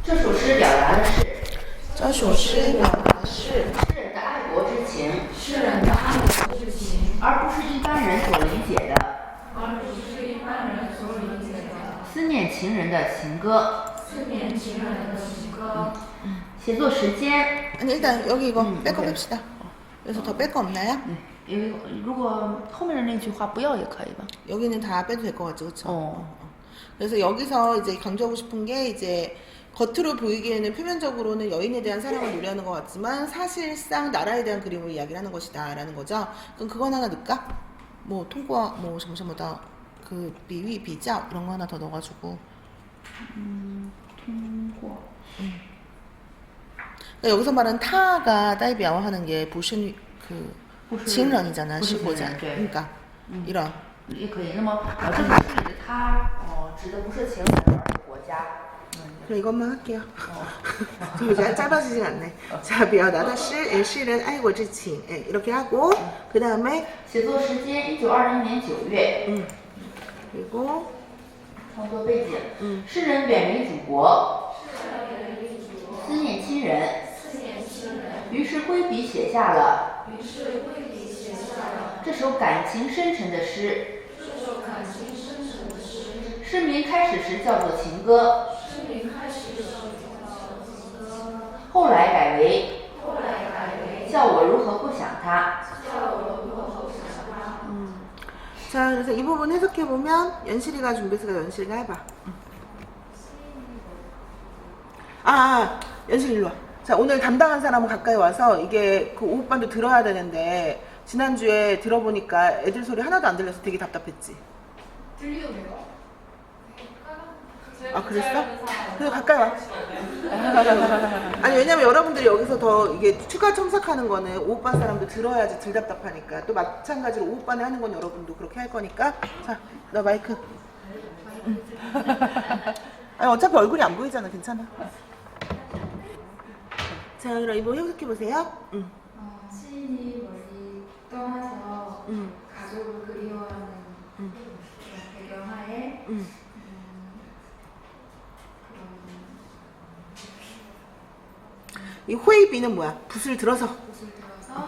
这首诗表达的是这首诗表达的是诗人的爱国之情，诗人的爱国之情，而不是一般人所理解的思念情人的情歌。写作时间 아니 일단 여기 이거 백업 합시다. 여기서 더 뺄 거 없나요? 如果后面的那句话不要也可以吧？ 여기는 다 빼도 될 것 같죠, 그렇죠? 어. 그래서 여기서 이제 강조하고 싶은 게 이제 겉으로 보이기에는 표면적으로는 여인에 대한 사랑을 노래하는 것 같지만 사실상 나라에 대한 그림을 이야기를 하는 것이다라는 거죠. 그럼 그건 하나 넣을까? 뭐 통과 뭐 잠시만다 그 비위 비자 이런 거 하나 더 넣어가지고. 통과. 그러니까 여기서 말하는 타가 다이비아와 하는 게 보신 그情人이잖아, 15장. 그러니까 이런. 也可以。那么这个诗里的他指的不是情人，而是国家。 그럼 이것만 할게요. 이제 짧아지진 않네. 자,表达的诗, 시는爱国之情. 이렇게 하고 그 다음에 写作时间1920年9月。 그리고 创作背景，诗人远离祖国，思念亲人，于是挥笔写下了这首感情深沉的诗。诗名开始时叫做情歌，后来改为叫我如何不想他。 자, 그래서 이 부분 해석해보면 연실이가 준비해서 연실이가 해봐. 연실 일로 와. 자, 오늘 담당한 사람은 가까이 와서 이게 그 오후반도 들어야 되는데 지난주에 들어보니까 애들 소리 하나도 안 들려서 되게 답답했지. 들려도 돼요? 그랬어? 그래 가까이 와. 아니 왜냐면 여러분들이 여기서 더 이게 추가 첨삭하는 거는 오후반 사람도 들어야지 덜 답답하니까 또 마찬가지로 오후반에 하는 건 여러분도 그렇게 할 거니까. 자, 너 마이크. 아니 어차피 얼굴이 안 보이잖아. 괜찮아. 자, 그럼 이번 해석해보세요. 시인이 멀리 떠나서 가족을 그리워하는 그런 배경하에 이 호이비는 뭐야? 붓을 들어서.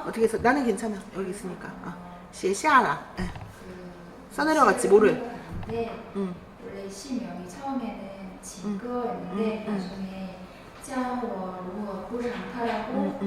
어떻게 해서? 나는 괜찮아. 여기 있으니까. 시에샤라. 써내려갔지 뭐를. 원래 시명이 처음에는 진거였는데 나중에 짜워로 부상타라고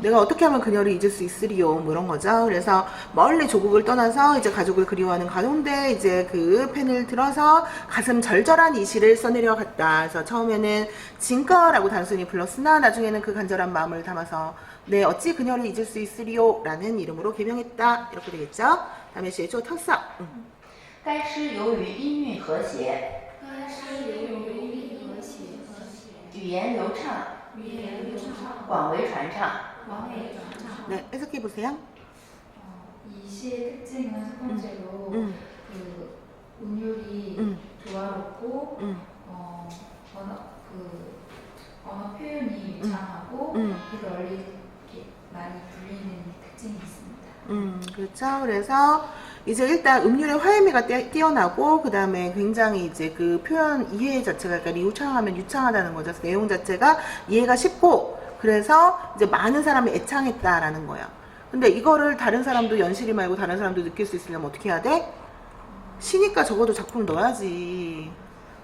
내가 어떻게 하면 그녀를 잊을 수 있으리요 뭐 이런 거죠. 그래서 멀리 조국을 떠나서 이제 가족을 그리워하는 가운데 이제 그 펜을 들어서 가슴 절절한 이 시를 써내려갔다. 그래서 처음에는 진거라고 단순히 불렀으나 나중에는 그 간절한 마음을 담아서 네 어찌 그녀를 잊을 수 있으리요 라는 이름으로 개명했다. 이렇게 되겠죠. 다음에 시의 조 턱사. 该诗由于音韵和谐，语言流畅，广为传唱。 네, 해석해 보세요. 이 시의 특징은 첫 번째로 그 운율이 조화롭고 언어 표현이 유창하고 널리 이렇게 많이 불리는 특징이 있습니다. 그렇죠. 그래서 이제 일단 음률의 화음미가 뛰어나고 그 다음에 굉장히 이제 그 표현 이해 자체가 그러니까 유창하면 유창하다는 거죠. 그래서 내용 자체가 이해가 쉽고 그래서 이제 많은 사람이 애창했다라는 거야. 근데 이거를 다른 사람도 연실이 말고 다른 사람도 느낄 수 있으려면 어떻게 해야 돼? 시니까 적어도 작품을 넣어야지.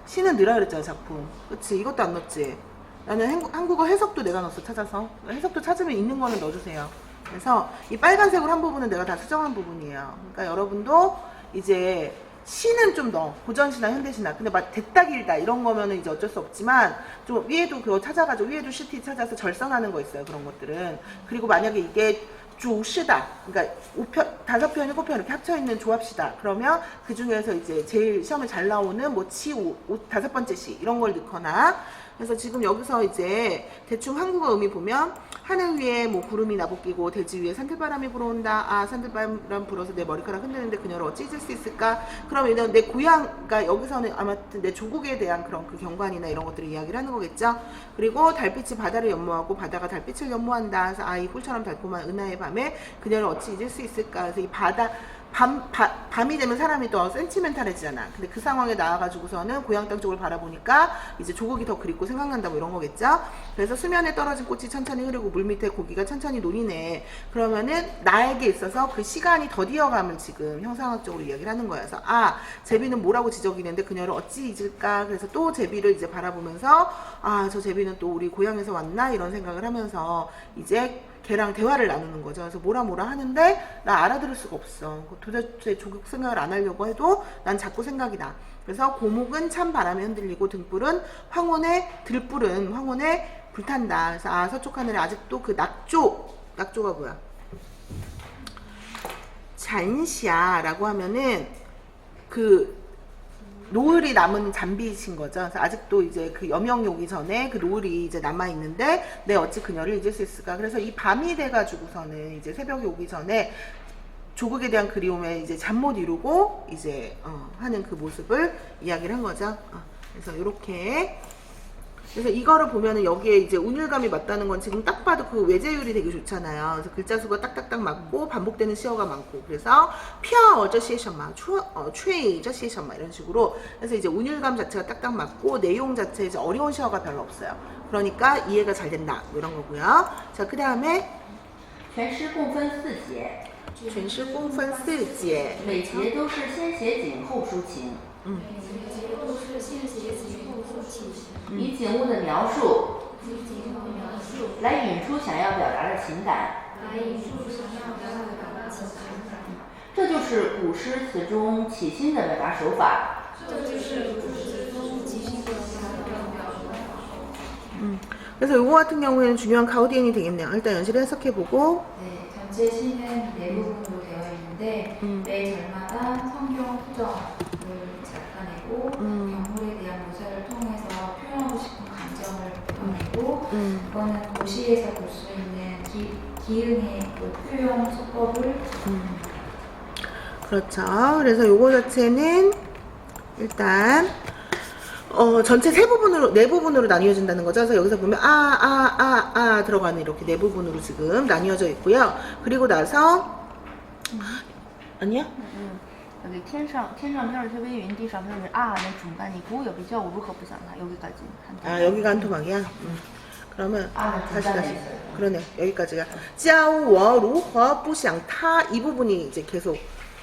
시는 넣으라 그랬잖아 작품. 그치? 이것도 안 넣었지? 나는 한국어 해석도 내가 넣었어 찾아서. 해석도 찾으면 있는 거는 넣어주세요. 그래서 이 빨간색으로 한 부분은 내가 다 수정한 부분이에요. 그러니까 여러분도 이제 시는 좀 넣어. 고전시나 현대시나. 근데 막 됐다 길다 이런 거면은 이제 어쩔 수 없지만 좀 위에도 그거 찾아가지고 위에도 시티 찾아서 절선하는 거 있어요. 그런 것들은. 그리고 만약에 이게 주시다. 그러니까 5편, 7편 이렇게 합쳐있는 조합시다. 그러면 그 중에서 이제 제일 시험에 잘 나오는 뭐 치 5번째 시 이런 걸 넣거나. 그래서 지금 여기서 이제 대충 한국어 의미 보면 하늘 위에 뭐 구름이 나부끼고 대지 위에 산들바람이 불어온다. 산들바람 불어서 내 머리카락 흔드는데 그녀를 어찌 잊을 수 있을까? 그러면 내 고향, 그러니까 여기서는 아마 내 조국에 대한 그런 그 경관이나 이런 것들을 이야기를 하는 거겠죠. 그리고 달빛이 바다를 연모하고 바다가 달빛을 연모한다. 그래서 이 꿀처럼 달콤한 은하의 밤에 그녀를 어찌 잊을 수 있을까? 그래서 이 바다 밤이 되면 사람이 더 센티멘탈해지잖아. 근데 그 상황에 나와가지고서는 고향 땅 쪽을 바라보니까 이제 조국이 더 그립고 생각난다고 이런 거겠죠? 그래서 수면에 떨어진 꽃이 천천히 흐르고 물 밑에 고기가 천천히 논이네. 그러면은 나에게 있어서 그 시간이 더디어감을 지금 형상학적으로 이야기를 하는 거야. 그래서 제비는 뭐라고 지적이는데 그녀를 어찌 잊을까? 그래서 또 제비를 이제 바라보면서 저 제비는 또 우리 고향에서 왔나? 이런 생각을 하면서 이제 걔랑 대화를 나누는 거죠. 그래서 뭐라 하는데 나 알아들을 수가 없어. 도대체 조국 생각을 안 하려고 해도 난 자꾸 생각이 나. 그래서 고목은 찬 바람에 흔들리고 들불은 황혼에 불탄다. 그래서 서쪽 하늘에 아직도 그 낙조가 뭐야? 잔시아라고 하면은 그 노을이 남은 잠비신 거죠. 그래서 아직도 이제 그 여명이 오기 전에 그 노을이 이제 남아 있는데 내 어찌 그녀를 잊을 수 있을까? 그래서 이 밤이 돼가지고서는 이제 새벽이 오기 전에 조국에 대한 그리움에 이제 잠 못 이루고 이제 하는 그 모습을 이야기를 한 거죠. 그래서 이렇게. 그래서 이거를 보면은 여기에 이제 운율감이 맞다는 건 지금 딱 봐도 그 외제율이 되게 좋잖아요. 그래서 글자 수가 딱딱딱 맞고 반복되는 시어가 많고 그래서 펴这些什么吹这些什么이런 식으로 그래서 이제 운율감 자체가 딱딱 맞고 내용 자체에 이제 어려운 시어가 별로 없어요. 그러니까 이해가 잘 된다 이런 거고요. 자, 그 다음에 全诗共分4节，全诗共分4节，每节都是先写景后抒情，以景物的描述来引出想要表达的情感。这就是古诗词中起心的表达手法。 그래서 이거 같은 경우에는 중요한 가우디엔이 되겠네요. 일단 연실을 해석해보고. 네, 전체 시는 네 부분으로 되어 있는데 매 절마다 성경 후정을 작가내고 경물에 대한 묘사를 통해서 표현하고 싶은 감정을 표현하고 그거는 도시에서 볼 수 있는 기흥의 그 표현 수법을 그렇죠. 그래서 요거 자체는 일단 전체 네 부분으로 나뉘어진다는 거죠. 그래서 여기서 보면 들어가는 이렇게 네 부분으로 지금 나뉘어져 있고요. 그리고 나서 아니야? 여기 天上飘着些微云，地上飘着那主干你不有比较我如何不想它 여기까지 여기가 한 토막이야? 그러면 다시 중간에 그러네. 여기까지가 教我如何不想他 이 부분이 이제 계속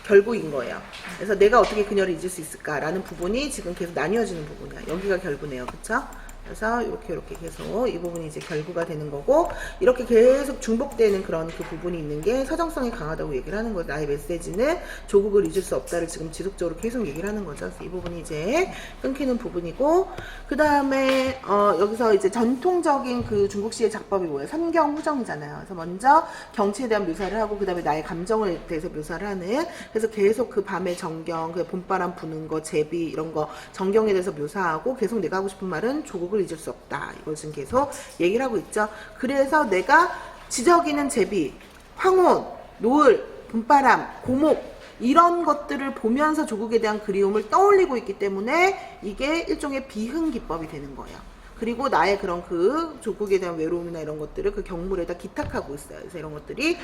결부인 거예요. 그래서 내가 어떻게 그녀를 잊을 수 있을까라는 부분이 지금 계속 나뉘어지는 부분이야. 여기가 결부네요. 그쵸? 그래서 이렇게 계속 이 부분이 이제 결부가 되는 거고 이렇게 계속 중복되는 그런 그 부분이 있는 게 서정성이 강하다고 얘기를 하는 거죠. 나의 메시지는 조국을 잊을 수 없다를 지금 지속적으로 계속 얘기를 하는 거죠. 그래서 이 부분이 이제 끊기는 부분이고 그 다음에 여기서 이제 전통적인 그 중국시의 작법이 뭐예요? 선경후정이잖아요. 그래서 먼저 경치에 대한 묘사를 하고 그 다음에 나의 감정에 대해서 묘사를 하는 그래서 계속 그 밤의 정경, 그 봄바람 부는 거, 제비 이런 거 정경에 대해서 묘사하고 계속 내가 하고 싶은 말은 조국을 잊을 수 없다. 이걸 지금 계속 얘기를 하고 있죠. 그래서 내가 지저귀는 제비, 황혼, 노을, 봄바람, 고목 이런 것들을 보면서 조국에 대한 그리움을 떠올리고 있기 때문에 이게 일종의 비흥 기법이 되는 거예요. 그리고 나의 그런 그 조국에 대한 외로움이나 이런 것들을 그 경물에다 기탁하고 있어요. 그래서 이런 것들이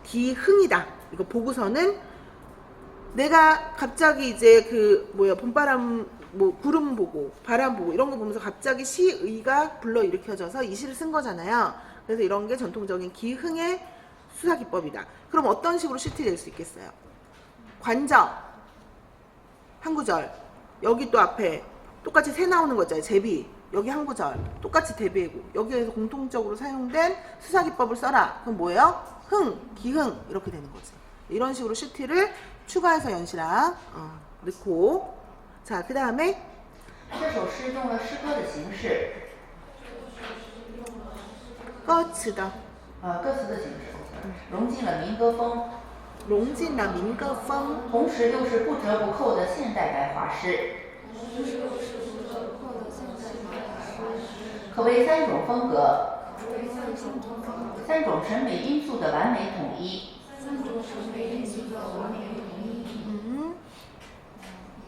비흥이다. 이거 보고서는 내가 갑자기 이제 봄바람 구름 보고 바람 보고 이런 거 보면서 갑자기 시의가 불러일으켜져서 이 시를 쓴 거잖아요. 그래서 이런 게 전통적인 기흥의 수사 기법이다. 그럼 어떤 식으로 시티 낼 수 있겠어요? 관정 한 구절 여기 또 앞에 똑같이 새 나오는 거 있잖아요. 제비 여기 한 구절 똑같이 대비하고 여기에서 공통적으로 사용된 수사 기법을 써라. 그럼 뭐예요? 흥, 기흥 이렇게 되는 거지. 이런 식으로 시티를 추가해서 연시랑 넣고 자, 그 다음에 这首诗用了诗歌的形式， 歌词的歌词的形式，融进了民歌风，融进了民歌风，同时又是不折不扣的现代白话诗，可谓3种风格，3种审美因素的完美统一。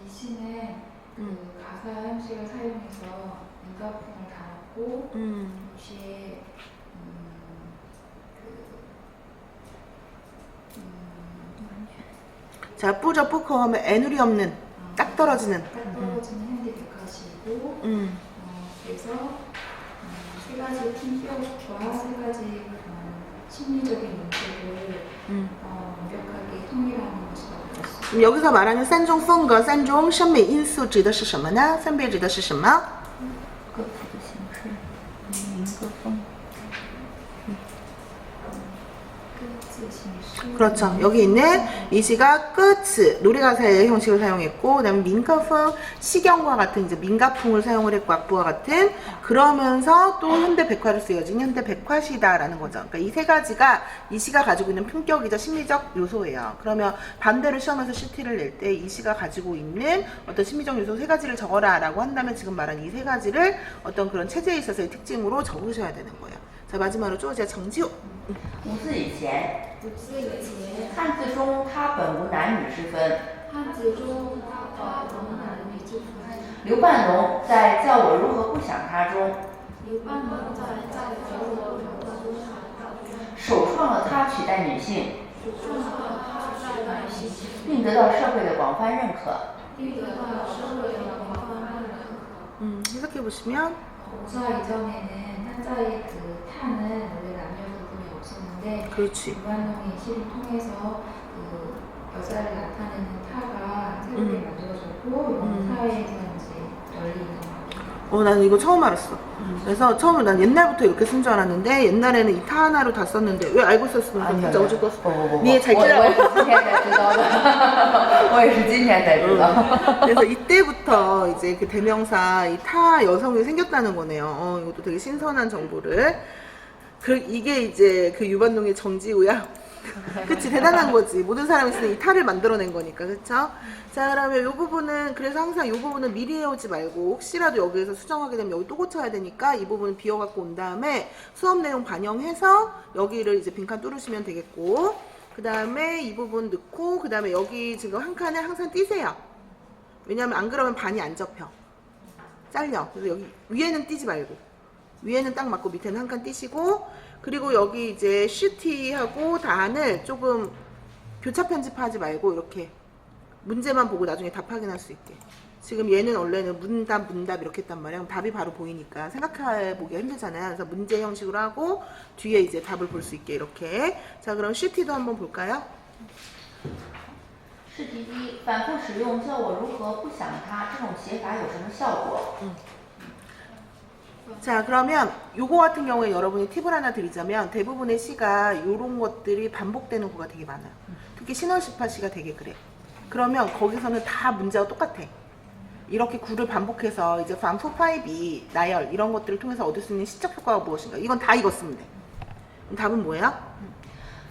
이 시는 그 가사 형식을 사용해서 민가풍을 담았고 동시에 자, 뿌저 뿌커 하면 애누리 없는, 딱 떨어지는. 딱 떨어지는 현대 백화시고 그래서 세 가지 팀피어와 세 가지 심리적인 문제를 완벽하게 통일하는 것이라고 했습니다. 그럼 여기서 말하는 산종 펑거, 산종 审美因素指的是什么呢？分别指的是什么？各自的形式，民歌风。 그렇죠. 여기 있는 이 시가 끝 노래가사의 형식을 사용했고, 그다음에 민가풍 시경과 같은 이제 민가풍을 사용을 했고, 악보와 같은 그러면서 또 현대 백화로 쓰여진 현대 백화시다라는 거죠. 그러니까 이 세 가지가 이 시가 가지고 있는 품격이자 심리적 요소예요. 그러면 반대로 시험에서 CT를 낼 때 이 시가 가지고 있는 어떤 심리적 요소 세 가지를 적어라라고 한다면 지금 말한 이 세 가지를 어떤 그런 체제에 있어서의 특징으로 적으셔야 되는 거예요. 자, 마지막으로 쪼제 정지호. 五字以前，五字以前，汉字中它本无男女之分。汉字中它本无男女之分。刘半农在《叫我如何不想他》中，刘半农在《叫我如何不想他》中首创了他取代女性，首创了他取代女性，并得到社会的广泛认可。 并得到社会的广泛认可。 해석해 보시면 공사 이전에는 한자의 그 타는 원래 남녀 부분이 없었는데 그렇지. 유관농의 시를 통해서 그 여자를 나타내는 타가 새롭게 만들어졌고 이런 타에서 이제 열리는 나는 이거 처음 알았어. 그래서 처음에 난 옛날부터 이렇게 쓴 줄 알았는데 옛날에는 이 타 하나로 다 썼는데 왜 알고 썼으면 진짜 어저께 니에 잘 我也 찔러. 是今天才知道的，我也是今天才知道。 그래서 이때부터 이제 그 대명사 이 타 여성이 생겼다는 거네요. 이것도 되게 신선한 정보를. 이게 이제 그 유반동의 정지우야. 그치, 대단한 거지. 모든 사람이 쓰는 이 타를 만들어낸 거니까, 그쵸? 자, 그러면 이 부분은, 그래서 항상 이 부분은 미리 해오지 말고, 혹시라도 여기에서 수정하게 되면 여기 또 고쳐야 되니까, 이 부분은 비워갖고 온 다음에 수업 내용 반영해서 여기를 이제 빈칸 뚫으시면 되겠고, 그 다음에 이 부분 넣고, 그 다음에 여기 지금 한 칸을 항상 띄세요. 왜냐면 안 그러면 반이 안 접혀. 잘려. 그래서 여기 위에는 띄지 말고, 위에는 딱 맞고 밑에는 한 칸 띄시고, 그리고 여기 이제 슈티하고 다한을 조금 교차 편집하지 말고 이렇게 문제만 보고 나중에 답 확인할 수 있게. 지금 얘는 원래는 문답 이렇게 했단 말이야. 그럼 답이 바로 보이니까 생각해 보기가 힘들잖아요. 그래서 문제 형식으로 하고 뒤에 이제 답을 볼 수 있게 이렇게. 자, 그럼 슈티도 한번 볼까요? 试题一，反复使用“叫我如何不想他”这种写法有什么效果？ 자, 그러면 요거 같은 경우에 여러분이 팁을 하나 드리자면 대부분의 시가 요런 것들이 반복되는 구가 되게 많아요. 특히 신월시파 시가 되게 그래. 그러면 거기서는 다 문제가 똑같아. 이렇게 구를 반복해서 이제 반프 파이비, 나열 이런 것들을 통해서 얻을 수 있는 시적 효과가 무엇인가? 이건 다 읽었으면 돼. 그럼 답은 뭐예요?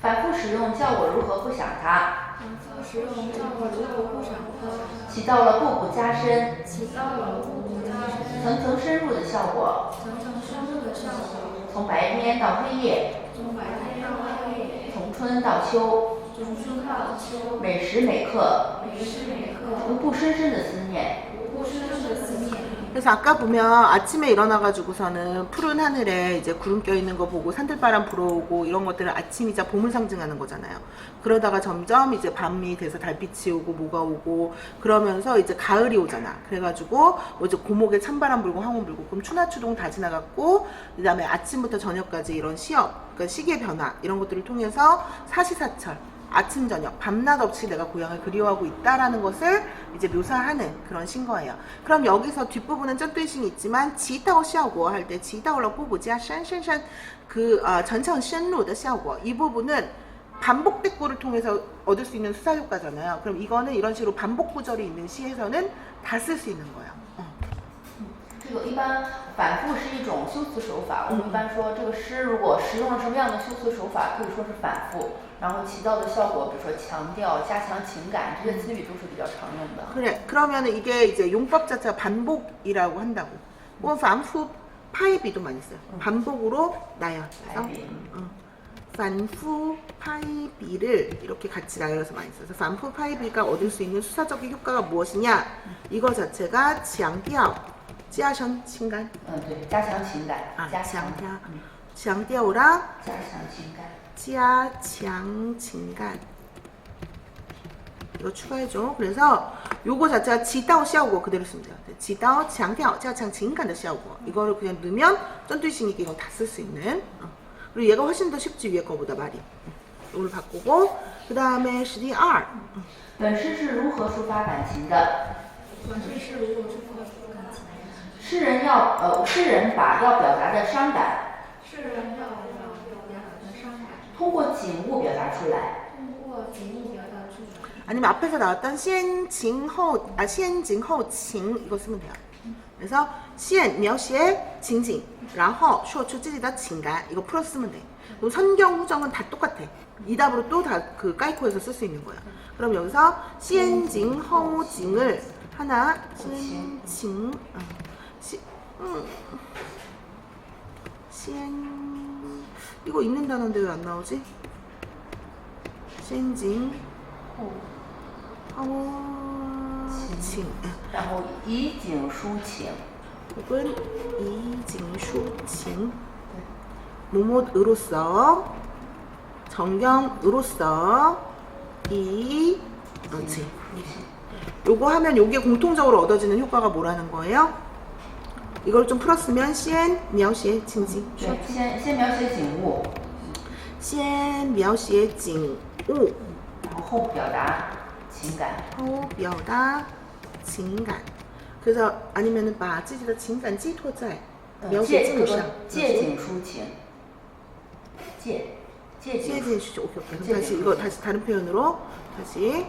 反复使用“叫我如何不想他”，反复使用“叫我如何不想他”，起到了步步加深、起到了步步加深、层层深入的效果。层层深入的效果。从白天到黑夜，从白天到黑夜，从春到秋，从春到秋，每时每刻，每时每刻，无不深深的思念。 无不深深的思念。 그래서 아까 보면 아침에 일어나가지고서는 푸른 하늘에 이제 구름 껴있는 거 보고 산들바람 불어오고 이런 것들은 아침이자 봄을 상징하는 거잖아요. 그러다가 점점 이제 밤이 돼서 달빛이 오고 뭐가 오고 그러면서 이제 가을이 오잖아. 그래가지고 뭐 이제 고목에 찬바람 불고 황혼 불고 그럼 추나추동 다 지나갔고 그 다음에 아침부터 저녁까지 이런 시업, 그러니까 시계 변화 이런 것들을 통해서 사시사철 아침 저녁 밤낮 없이 내가 고향을 그리워하고 있다라는 것을 이제 묘사하는 그런 신거예요. 그럼 여기서 뒷부분은 쩐뚜이싱이 있지만 지다오 샤오고 할 때 지다오라 뽀보지야 샨샨샨 그 전청 셴로의 샤오고 이 부분은 반복 대꾸를 통해서 얻을 수 있는 수사 효과잖아요. 그럼 이거는 이런 식으로 반복 구절이 있는 시에서는 다 쓸 수 있는 거예요. 这个一般反复是一种修辞手法，我们一般说这个诗如果使用了什么样的修辞手法，可以说是反复，然后起到的效果，比如说强调、加强情感，这些词语都是比较常用的。 그래. 그러면 이게 이제 용법 자체가 반복이라고 한다고. 혹은 반复파이비도 많이 써요. 반복으로 나열. 그래서 반프 파이비를 이렇게 같이 나열해서 많이 써요. 그래서 반프 파이비가 얻을 수 있는 수사적인 효과가 무엇이냐? 이거 자체가 지양디아오, 지하션 친간. 对，加强情感，加强， 지양디아오랑 加强情感。 지하장 친간. 이거 추가해줘. 그래서 요거 자체가 지다오 샤오고 그대로 쓰면 돼요. 지다오 장调加强情感的效果. 이거를 그냥 넣으면 쩐뚜이시니까 이거 다 쓸 수 있는. 그리고 얘가 훨씬 더 쉽지 위에 거보다 말이. 이걸 바꾸고 그 다음에 12. 本诗是如何抒发感情的？诗人把要表达的伤感，通过景物表达出来。 아니면 앞에서 나왔던 先情后情 이거 쓰면 돼요. 그래서 先描写情景然后说出自己的情感 이거 풀어 쓰면 돼. 그럼 선경 후정은 다 똑같아. 이 답으로 또 다 그 까이코에서 쓸 수 있는 거야. 그럼 여기서 先情后情을 하나 先情이거 있는 단어인데 왜 안 나오지? 先情情然后以景抒情， 혹은 이징抒情모못으로서 정경으로서 그렇지. 요거 하면 요게 공통적으로 얻어지는 효과가 뭐라는 거예요? 이걸 좀 풀었으면 先描写情景对，先描写景物，先描写景物然后表达情感。 后表达情感 그래서 아니면은 把自己的情感寄托在描写景上借景抒情，借景 오케이. 그럼 다시 이거 다시 다른 표현으로 다시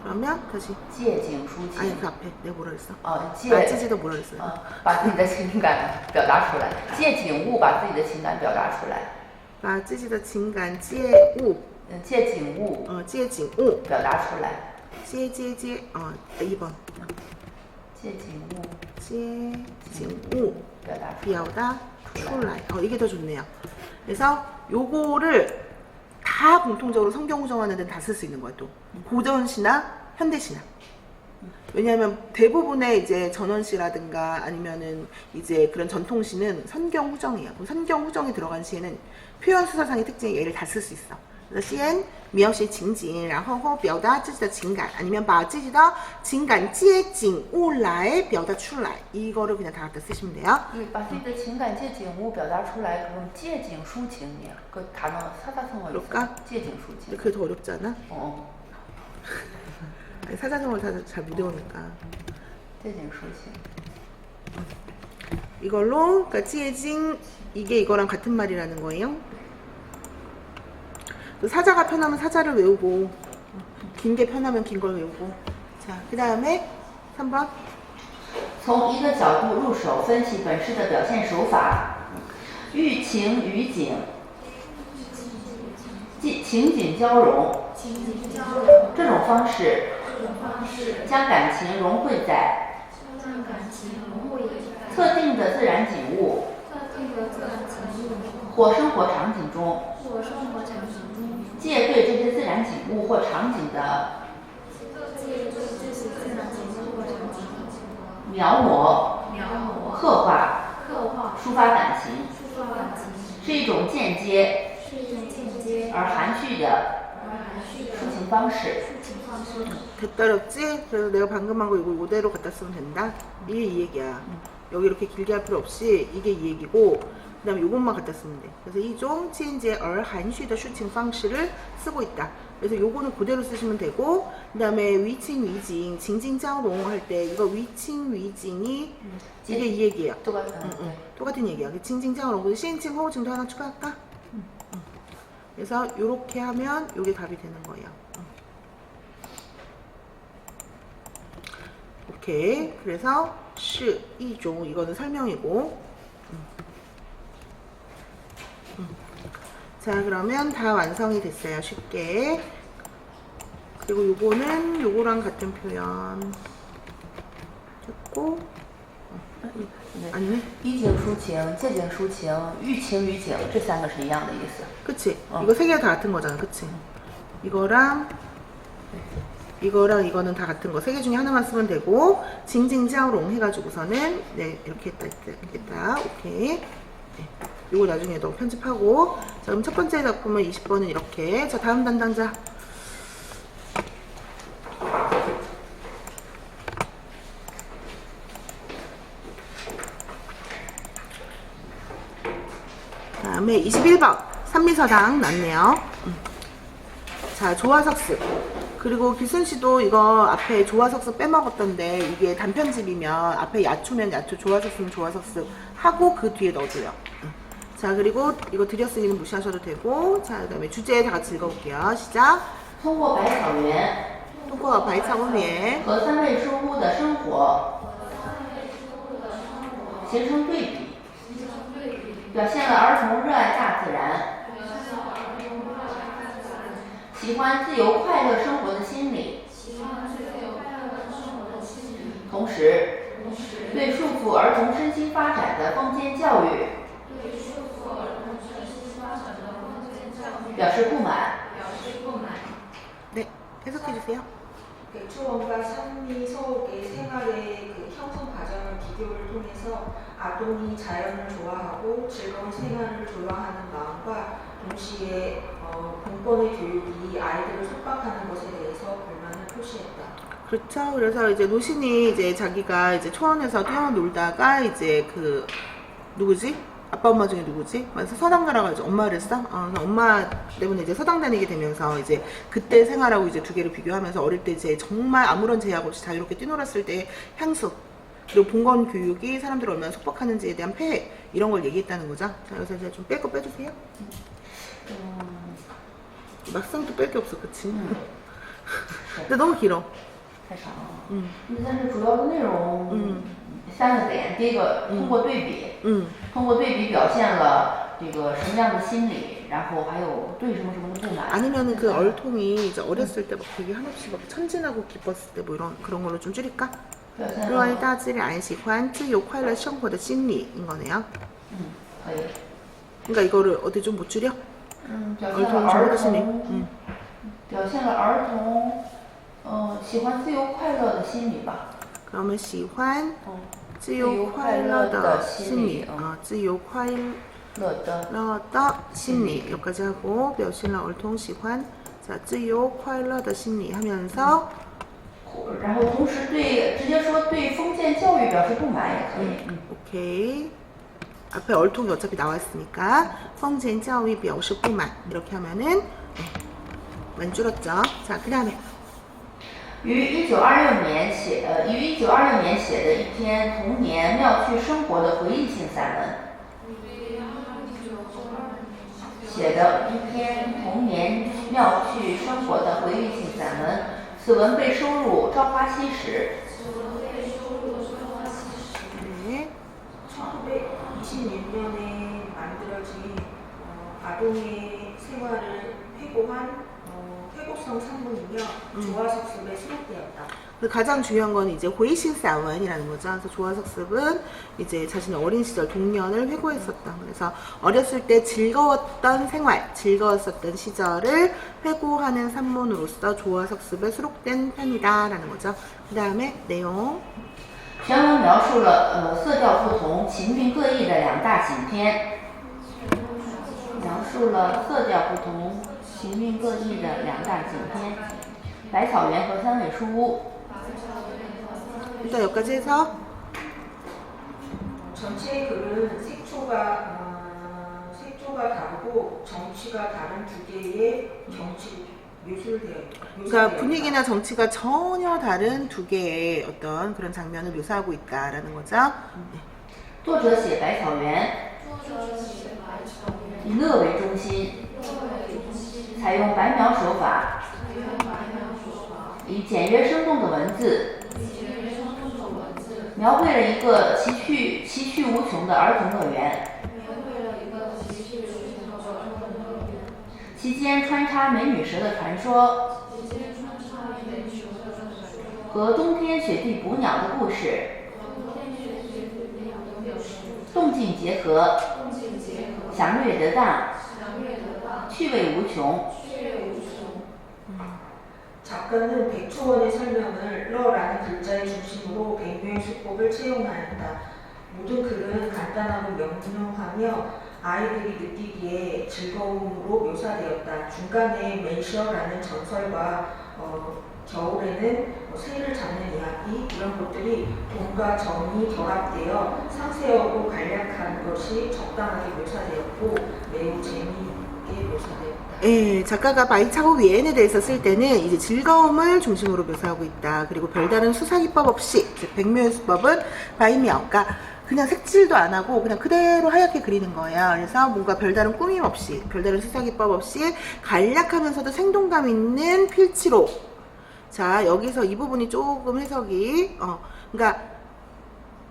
그러면 다시 借景抒 아니 情。 그 앞에 내가 뭐라 그랬어? 借 만지지도 뭐라 그랬어요? 把自己的情感表达出来，借景物把自己的情感表达出来。 把自己的情感借物借景物借景物表达出来。接 2번 借景物接景物表达出来。表达出来 이게 더 좋네요. 그래서 요거를 다 공통적으로 성경 후정하는 데는 다 쓸 수 있는 거야 또 고전시나 현대시나. 왜냐하면 대부분의 이제 전원시라든가 아니면은 이제 그런 전통시는 선경 후정이야. 그럼 선경 후정이 들어간 시에는 표현 수사상의 특징의 얘를 다 쓸 수 있어. 그래서 先描写情景然后表达自己的情感 아니면 把自己的情感借景物来表达出来 이거를 그냥 다 갖다 쓰시면 돼요. 把自己的情感借景物表达出来，그럼借景抒情이야. 그 단어 사자성어 있어. 그럴까? 借景抒情. 그게 더 어렵지 않아? 아니, 사자성어를 다 잘 못 외우니까. 借景抒情. 이걸로 그러니까 借景 이게 이거랑 같은 말이라는 거예요. 사자가 편하면 사자를 외우고 긴 게 편하면 긴 걸 외우고. 자, 그 다음에 3번 从一个角度入手分析本诗的表现手法，寓情于景，情景交融，这种方式将感情融汇在特定的自然景物或生活场景中，借对这些自然景物或场景的描摹、刻画、抒发感情，是一种间接而含蓄的抒情方式。 됐다 어렵지? 그래서 내가 방금 한 거 이거 이대로 갖다 쓰면 된다? 이게 이 얘기야. 여기 이렇게 길게 할 필요 없이 이게 이 얘기고 그 다음에 요것만 갖다 쓰면 돼. 그래서 이종 间接而含蓄的抒情方式를 쓰고 있다. 그래서 요거는 그대로 쓰시면 되고 그 다음에 위칭 위징 징징자오롱 할 때 이거 위칭 위징이 이게 이 얘기예요. 똑같은 얘기야. 징징자오롱 시인칭 호칭도 하나 추가할까? 그래서 요렇게 하면 요게 답이 되는 거예요. 오케이. 그래서 是一种 이거는 설명이고 자, 그러면 다 완성이 됐어요. 쉽게. 그리고 요거는 요거랑 같은 표현 됐고 아니네. 依景抒情、借景抒情、寓情于景，这三个是一样的意思。 그치? 이거 세 개 다 같은 거잖아. 그치? 이거랑 이거는 다 같은 거. 세 개 중에 하나만 쓰면 되고 징징자오롱 해가지고서는 네 이렇게 했다. 오케이. 네. 이거 나중에 너 편집하고. 자, 그럼 첫 번째 작품은 20번은 이렇게. 자, 다음 담당자. 다음에 21번 산미서당 났네요. 자, 조화석습. 그리고 기순 씨도 이거 앞에 조화석습 빼먹었던데 이게 단편집이면 앞에 야초면 야초, 조화석습 조화석습 하고 그 뒤에 넣어줘요. 자, 그리고 이거 드렸으니는 무시하셔도 되고, 자, 그다음에 주제 다 같이 읽어볼게요. 시작. 通过百草园通过百草园和三味书屋的生活形成对比，表现了儿童热爱大自然、喜欢自由快乐生活的心理，同时对束缚儿童身心发展的封建教育表示不满。 네, 해석해 주세요. 백초원과 산미서옥의 생활의 그 형성 과정을 비교를 통해서 아동이 자연을 좋아하고 즐거운 생활을 좋아하는 마음과 동시에 공권의 교육이 아이들을 속박하는 것에 대해서 불만을 표시했다. 그렇죠. 그래서 이제 노신이 이제 자기가 이제 초원에서 뛰어놀다가 이제 그 누구지? 아빠 엄마 중에 누구지? 그래서 서당 가라가지고 엄마를 했어? 그래서 엄마 때문에 이제 서당 다니게 되면서 이제 그때 생활하고 이제 두 개를 비교하면서 어릴 때 이제 정말 아무런 제약 없이 자유롭게 뛰놀았을 때 향수 그리고 봉건 교육이 사람들을 얼마나 속박하는지에 대한 폐해 이런 걸 얘기했다는 거죠. 자, 그래서 이제 좀 뺄 거 빼주세요. 막상 또 뺄 게 없어, 그치? 근데 너무 길어. 太长了。但是主要的内容，三个点，第一个通过对比，通过对比表现了这个什么样的心理，然后还有对什么什么的不满。 아니면은 그 얼통이 이제 어렸을 때 막 되게 한없이 막 천진하고 기뻤을 때 뭐 이런 그런 걸로 좀 줄일까? 表现热爱了，大自然爱喜欢自由快乐生活的心理인 거네요. 可以， 그러니까 이거를 어디 좀 못 줄여? 表现了 얼통 儿 좋은心理. 童，表现了儿童，喜欢自由快乐的心理吧。 그러면 喜欢自由快乐的心理. 어, 自由快乐的心理. 여기까지 하고 表现了 얼통 喜欢 자, 自由快乐的心理 하면서 然后同时直接说对封建教育表示不满也可以。 오케이. 앞에 얼통이 어차피 나왔으니까 封建教育表示不满 이렇게 하면은 많이 줄었죠. 자, 그 다음에 于1926年写的一篇童年妙趣生活的回忆性散文。写的一篇童年妙趣生活的回忆性散文，此文被收入《朝花夕拾》。 네. 1926년에 만들어진 아동의 생활을 회고한 회고성 산문이며 조화석습에 수록되었다. 그 가장 중요한 건 이제 호이신散文이라는 거죠. 그래서 조화석습은 이제 자신의 어린 시절 동년을 회고했었다. 그래서 어렸을 때 즐거웠던 생활, 즐거웠었던 시절을 회고하는 산문으로서 조화석습에 수록된 편이다라는 거죠. 그 다음에 내용. 全文描述了色调不同、情韵各异的两大景篇，描述了色调不同、情韵各异的两大景篇，百草园和三味书屋。 일단 여기까지 해서 전체의 글은 색조가 다르고 정치가 다른 두 개의 정치 그러니까 분위기나 정치가 전혀 다른 두 개의 어떤 그런 장면을 묘사하고 있다라는 거죠. 作者写百草园，以乐为中心，采用白描手法，以简约生动的文字，描绘了一个奇趣无穷的儿童乐园。 期间穿插美女蛇的传说和冬天雪地捕鸟的故事，动静结合，详略得当，趣味无穷。 작가는 백초원의 설명을 러라는 글자의 중심으로 100명의 수법을 채용하였다. 모든 글은 간단하고 명료하며 아이들이 느끼기에 즐거움으로 묘사되었다. 중간에 멘셔라는 전설과 겨울에는 새를 잡는 이야기 이런 것들이 돈과 정이 결합되어 상세하고 간략한 것이 적당하게 묘사되었고 매우 재미있게 묘사되었다. 예, 작가가 바이차고 위엔에 대해서 쓸 때는 이제 즐거움을 중심으로 묘사하고 있다. 그리고 별다른 수사기법 없이 백묘의 수법은 바이미ao, 그러니까 그냥 색칠도 안 하고 그냥 그대로 하얗게 그리는 거예요. 그래서 뭔가 별다른 꾸밈 없이, 별다른 수사기법 없이 간략하면서도 생동감 있는 필치로. 자, 여기서 이 부분이 조금 해석이, 그러니까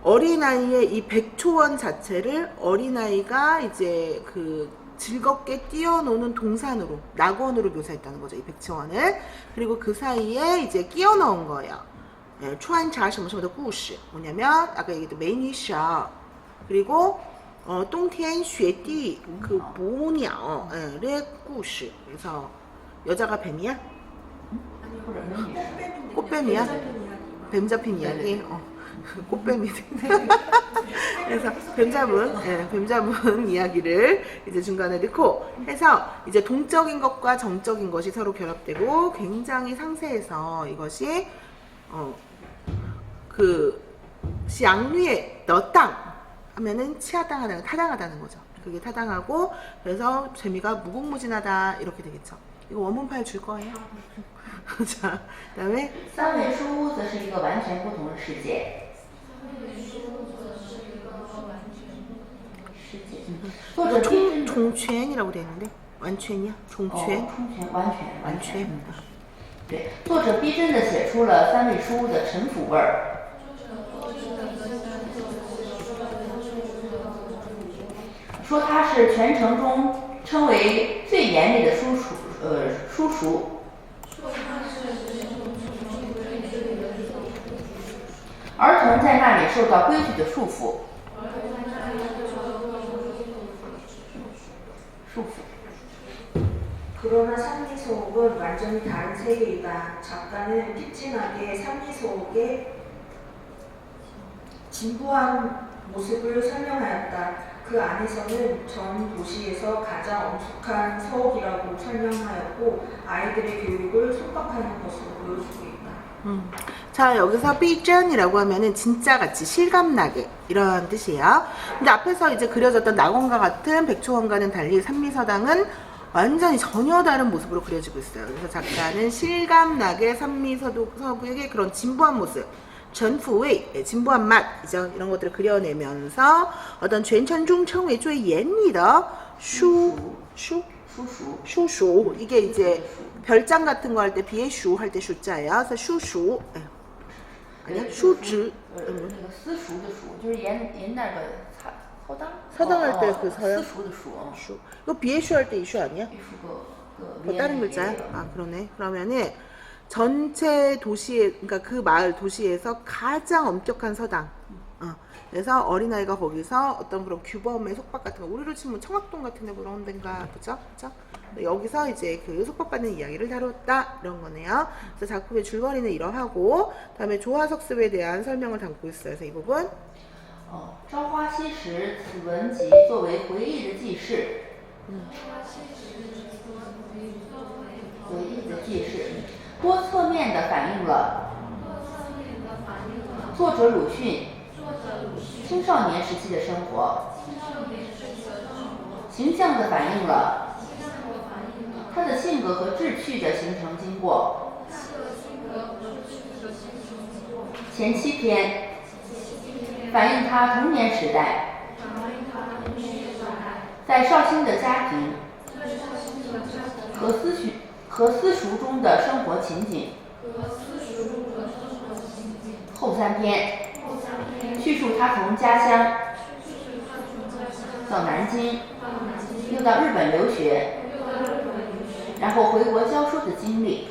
어린아이의 이 백초원 자체를 어린아이가 이제 그 즐겁게 뛰어노는 동산으로, 낙원으로 묘사했다는 거죠, 이 백초원을. 그리고 그 사이에 이제 끼워 넣은 거예요. 穿插什么什么的故事 뭐냐면 아까 얘기했던 메이니샤 그리고 冬天雪地그 모녀의 故事 그래서 여자가 뱀이야? 꽃뱀이야? 뱀 잡힌 이야기? 꽃뱀이 그래서 뱀 잡은 이야기를 이제 중간에 넣고 해서 이제 동적인 것과 정적인 것이 서로 결합되고 굉장히 상세해서 이것이 그 양류의 너땅 하면은 치하당하다는 타당하다는 거죠. 그게 타당하고 그래서 재미가 무궁무진하다 이렇게 되겠죠. 이거 원문 파일 줄 거예요. 자, 그다음에 三味书屋则是一个完全不同的世界。作者逼真 총첸이라고 되어 있는데 완全이야? 총첸? 充全完全完全。 완全. 对，作者逼真的写出了三味书屋的陈腐味儿。说他是全城中称为最严厉的叔叔。儿童在那里受到规矩的束缚。束缚。 그러나 산미소옥은 완전히 다른 세계이다. 작가는 픽진하게 산미소옥의 진부한 모습을 설명하였다. 그 안에서는 전 도시에서 가장 엄숙한 서옥이라고 설명하였고 아이들의 교육을 속박하는 것으로 보여주고 있다. 자, 여기서 삐전이라고 하면은 진짜같이 실감나게 이런 뜻이에요. 근데 앞에서 이제 그려졌던 낙원과 같은 백초원과는 달리 산미서당은 완전히 전혀 다른 모습으로 그려지고 있어요. 그래서 작가는 실감나게 산미서구의 그런 진부한 모습, 전후의 진부한 맛이죠. 이런 것들을 그려내면서 어떤 전천중称为最严厉的 슈슈 이게 이제 별장 같은 거 할 때 비에슈 할 때 슈자예요. 그래서 슈슈 아니야 슈즈 那个私塾的塾，就是沿那个서당 서당할 때 그 서요? 私塾的塾。 슈. 이거 비에슈 할 때 이슈 아니야? 그 다른 글자야? 아 그러네. 그러면은 전체 도시에 그러니까 그 마을 도시에서 가장 엄격한 서당. 그래서 어린아이가 거기서 어떤 그런 규범의 속박 같은 거 우리로 치면 청학동 같은 데 그런 데인가 보죠? 그죠? 여기서 이제 그 속박받는 이야기를 다뤘다 이런 거네요. 그래서 작품의 줄거리는 이러하고 다음에 조화석습에 대한 설명을 담고 있어요. 그래서 이 부분 朝花夕拾此文集作为回忆的记事。回忆的记事，多侧面的反映了作者鲁迅青少年时期的生活，形象地反映了他的性格和志趣的形成经过。前7篇反映他童年时代在绍兴的家庭和私塾中的生活情景。后3篇叙述他从家乡到南京，又到日本留学，然后回国教书的经历。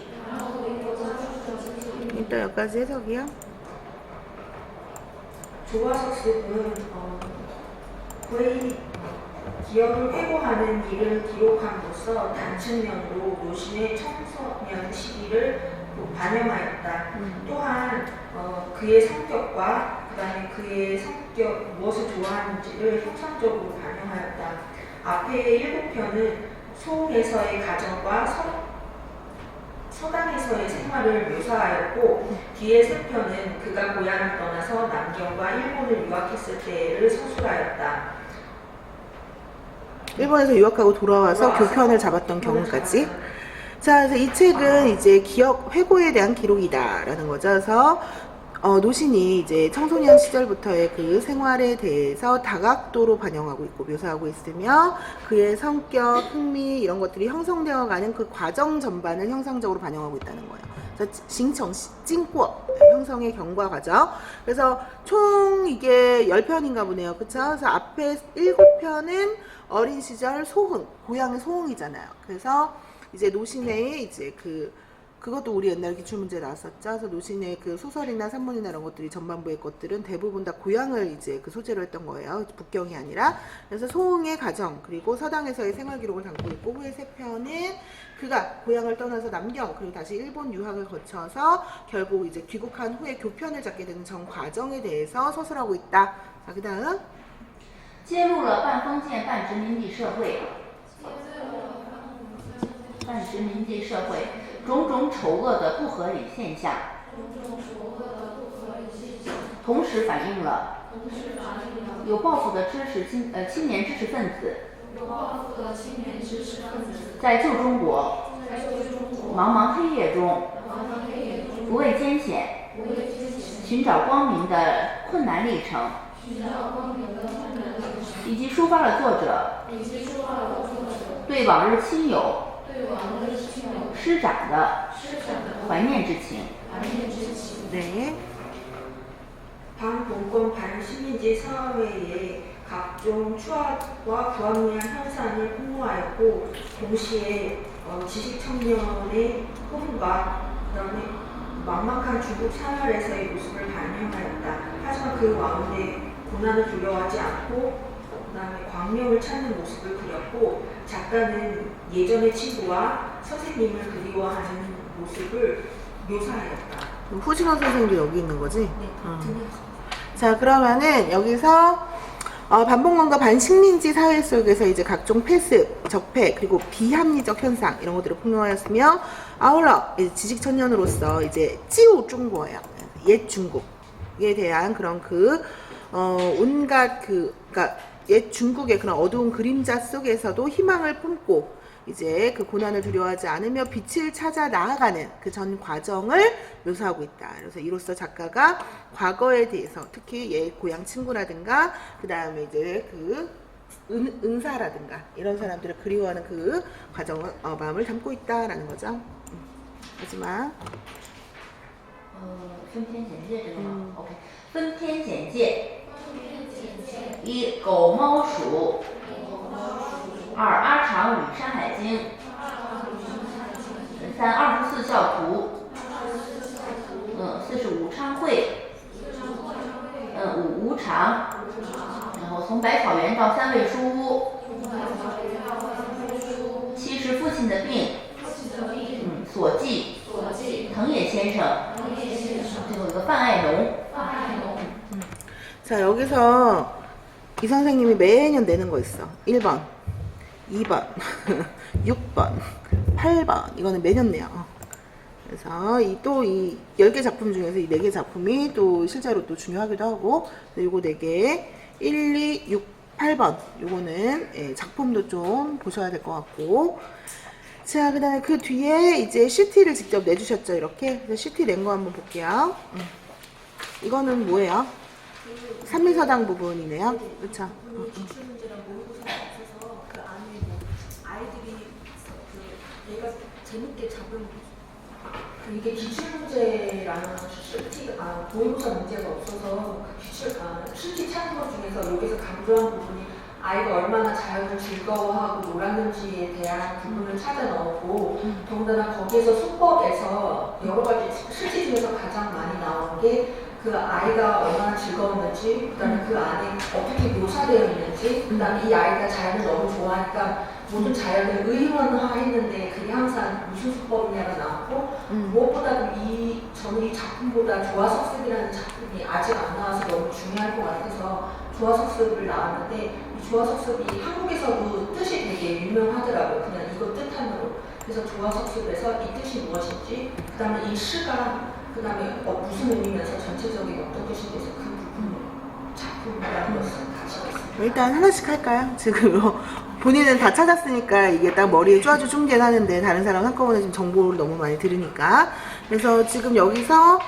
일단 여기까지 해석이요. 조화석습은 기억을 회고하는 일을 기록함으로써 단측면으로 노신의 청소년 시기를 반영하였다. 또한 그의 성격과 그다음에 그의 성격 무엇을 좋아하는지를 형상적으로 반영하였다. 앞에 7편은 소에서의 가정과 서당에서의 생활을 묘사하였고 뒤에 세 편은 그가 고향을 떠나서 남경과 일본을 유학했을 때를 서술하였다. 일본에서 유학하고 돌아와서 교편을 잡았던 경우까지. 자, 그래서 이 책은 이제 기억 회고에 대한 기록이다라는 거죠. 그래서 노신이 이제 청소년 시절부터의 그 생활에 대해서 다각도로 반영하고 있고 묘사하고 있으며 그의 성격, 흥미 이런 것들이 형성되어 가는 그 과정 전반을 형상적으로 반영하고 있다는 거예요. 그래서 징꿔 형성의 경과 과정. 그래서 총 이게 10편인가 보네요. 그쵸? 그래서 앞에 7편은 어린 시절 소흥, 고향의 소흥이잖아요. 그래서 이제 노신의 이제 그것도 우리 옛날 기출문제 나왔었죠. 그래서 노신의 그 소설이나 산문이나 이런 것들이 전반부의 것들은 대부분 다 고향을 이제 그 소재로 했던 거예요. 북경이 아니라. 그래서 소흥의 가정, 그리고 서당에서의 생활 기록을 담고 있고, 후의 세 편은 그가 고향을 떠나서 남경, 그리고 다시 일본 유학을 거쳐서 결국 이제 귀국한 후에 교편을 잡게 되는 전 과정에 대해서 서술하고 있다. 자, 그 다음. 揭露了半封建半殖民地社会种种丑恶的不合理现象，同时反映了有抱负的青年知识分子在旧中国茫茫黑夜中不畏艰险寻找光明的困难历程，以及抒发了作者对往日亲友师长的怀念之情。 네. 반공권 반식민지 사회의 각종 추악과 불합리한 현상을 폭로하였고 동시에 지식 청년의 꿈과 그다음에 막막한 중국 생활에서의 모습을 반영하였다. 하지만 그 가운데 고난을 두려워하지 않고 그다음에 광명을 찾는 모습을 그렸고 작가는 예전의 친구와 선생님을 그리워하는 모습을 묘사하였다. 후진호 선생님도 여기 있는 거지? 네. 자, 그러면은 여기서 반봉건과 반식민지 사회 속에서 이제 각종 폐습, 적폐, 그리고 비합리적 현상 이런 것들을 폭로하였으며 아울러 지식청년으로서 이제 찌우 중국어예요. 옛 중국에 대한 그런 온갖 그러니까 옛 중국의 그런 어두운 그림자 속에서도 희망을 품고 이제 그 고난을 두려워하지 않으며 빛을 찾아 나아가는 그 전 과정을 묘사하고 있다. 그래서 이로써 작가가 과거에 대해서 특히 옛 고향 친구라든가 그 다음에 이제 은사라든가 이런 사람들을 그리워하는 그 과정을 마음을 담고 있다라는 거죠. 마지막. 分篇简介这个吗？OK， 分篇简介。一狗猫鼠，二阿长与山海经，三24孝图，四是武昌会，五无常，然后从百草园到三味书屋，七是父亲的病，所记，藤野先生，最后一个范爱农。 자, 여기서 이 선생님이 매년 내는 거 있어. 1번, 2번, 6번, 8번. 이거는 매년 내요. 그래서 이 10개 작품 중에서 이 4개 작품이 또 실제로 또 중요하기도 하고, 요거 4개, 1, 2, 6, 8번. 요거는 작품도 좀 보셔야 될 것 같고. 자, 그 다음에 그 뒤에 이제 CT를 직접 내주셨죠, 이렇게. 그래서 CT 낸 거 한번 볼게요. 이거는 뭐예요? 삼미서당 부분이네요. 그렇죠? 기출문제랑 모의고사 없어서 그 안에 아이들이 얘가 재밌게 잡은 이게 기출문제랑 모의고사 문제가 없어서 실기 찾는 것 중에서 여기서 강조한 부분이 아이가 얼마나 자연을 즐거워하고 놀았는지에 대한 부분을 찾아 넣었고 더군다나 거기에서 수법에서 여러 가지 실기 중에서 가장 많이 나온 게 그 아이가 얼마나 즐거웠는지, 그 다음에 그 안에 어떻게 묘사되어 있는지, 그 다음에 이 아이가 자연을 너무 좋아하니까 모든 자연을 의원화했는데 그게 항상 무슨 수법이냐가 나왔고 무엇보다도 저는 이 작품보다 조화석습이라는 작품이 아직 안 나와서 너무 중요할 것 같아서 조화석습을 나왔는데 이 조화석습이 한국에서도 뜻이 되게 유명하더라고요. 그냥 이거 뜻하면 그래서 조화석습에서 이 뜻이 무엇인지, 그 다음에 이 시가 그 다음에 무슨 의미면서 전체적인 어떤 뜻이 돼서 그 부분을 작품이라는 것을 다시 했습니다. 일단 하나씩 할까요? 지금 본인은 다 찾았으니까 이게 딱 머리에 쪼아주 중계하는데 다른 사람 한꺼번에 지금 정보를 너무 많이 들으니까. 그래서 지금 여기서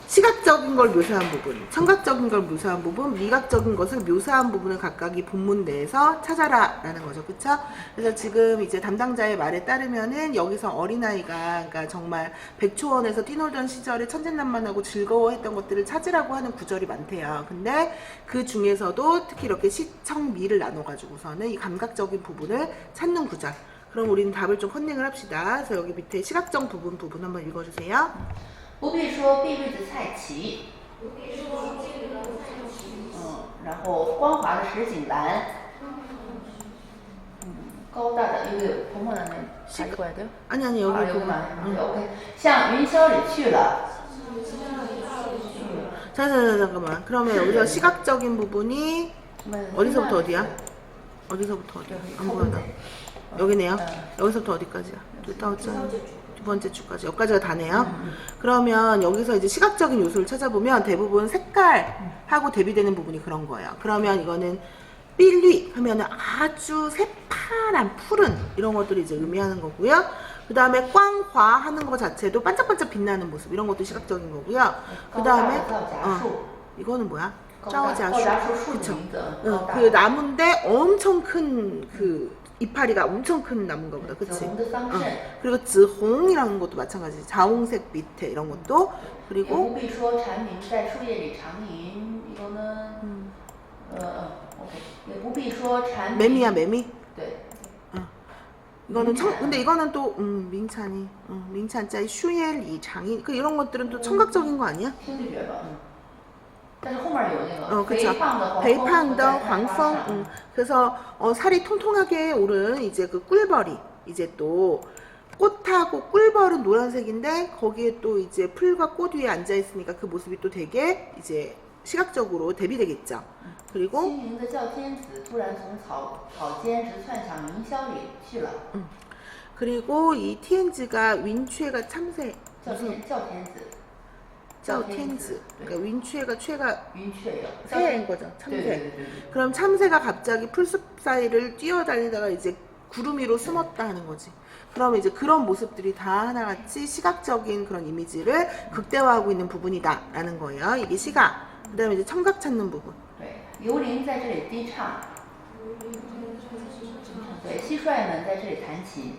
시각적인 걸 묘사한 부분, 청각적인 걸 묘사한 부분, 미각적인 것을 묘사한 부분을 각각 이 본문 내에서 찾아라 라는 거죠. 그쵸? 그래서 지금 이제 담당자의 말에 따르면은 여기서 어린아이가 그러니까 정말 백초원에서 뛰놀던 시절에 천진난만하고 즐거워했던 것들을 찾으라고 하는 구절이 많대요. 근데 그 중에서도 특히 이렇게 시청미를 나눠가지고서는 이 감각적인 부분을 찾는 구절. 그럼 우리는 답을 좀 컨닝을 합시다. 그래서 여기 밑에 시각적 부분 한번 읽어주세요. 不必说碧瑞的菜畦，然后光滑的石井栏，高大的이거 본문안에 가지고 와야 돼요? 아니 여기 아, 부분. 여기만. 오케이. 向云霄里去了. 잠깐만. 그러면 여기서 시각적인 부분이 어디서부터 어디야? 어디서부터 어디야? 안 보여요. 여기네요. 여기서부터 어디까지야? 두 번째 주까지. 여기까지가 다네요. 그러면 여기서 이제 시각적인 요소를 찾아보면 대부분 색깔하고 대비되는 부분이 그런 거예요. 그러면 이거는 삘리 하면은 아주 새파란 푸른 이런 것들이 이제 의미하는 거고요. 그 다음에 꽝화 하는 거 자체도 반짝반짝 빛나는 모습 이런 것도 시각적인 거고요. 그 다음에 이거는 뭐야? 짜오자수. 그쵸? 그 나무인데 엄청 큰 그 이파리가 엄청 큰 나무인가 보다. 그치? 그리고 즈홍이라는 것도 마찬가지. 자홍색 밑에 이런 것도. 그리고 매미야 매미. 이거는 근데 이거는 또 민찬이 민찬자의 슈엘이 장인 그 이런 것들은 또 청각적인 거 아니야? 그쵸. 베이팡더 황성. 그래서 살이 통통하게 오른 이제 그 꿀벌이 이제 또 꽃하고 꿀벌은 노란색인데 거기에 또 이제 풀과 꽃 위에 앉아 있으니까 그 모습이 또 되게 이제 시각적으로 대비되겠죠. 그리고 그리고 이 티엔즈가 윈추에가 참새 무슨 짜오텐즈. 그러니까 윈추에가 새인 거죠. 참새. 그럼 참새가 갑자기 풀숲 사이를 뛰어다니다가 이제 구름 위로 숨었다 하는 거지. 그러면 이제 그런 모습들이 다 하나같이 시각적인 그런 이미지를 극대화하고 있는 부분이다라는 거예요. 이게 시각. 그 다음에 이제 청각 찾는 부분. 游灵在这里低唱，对，蟋蟀们在这里弹琴，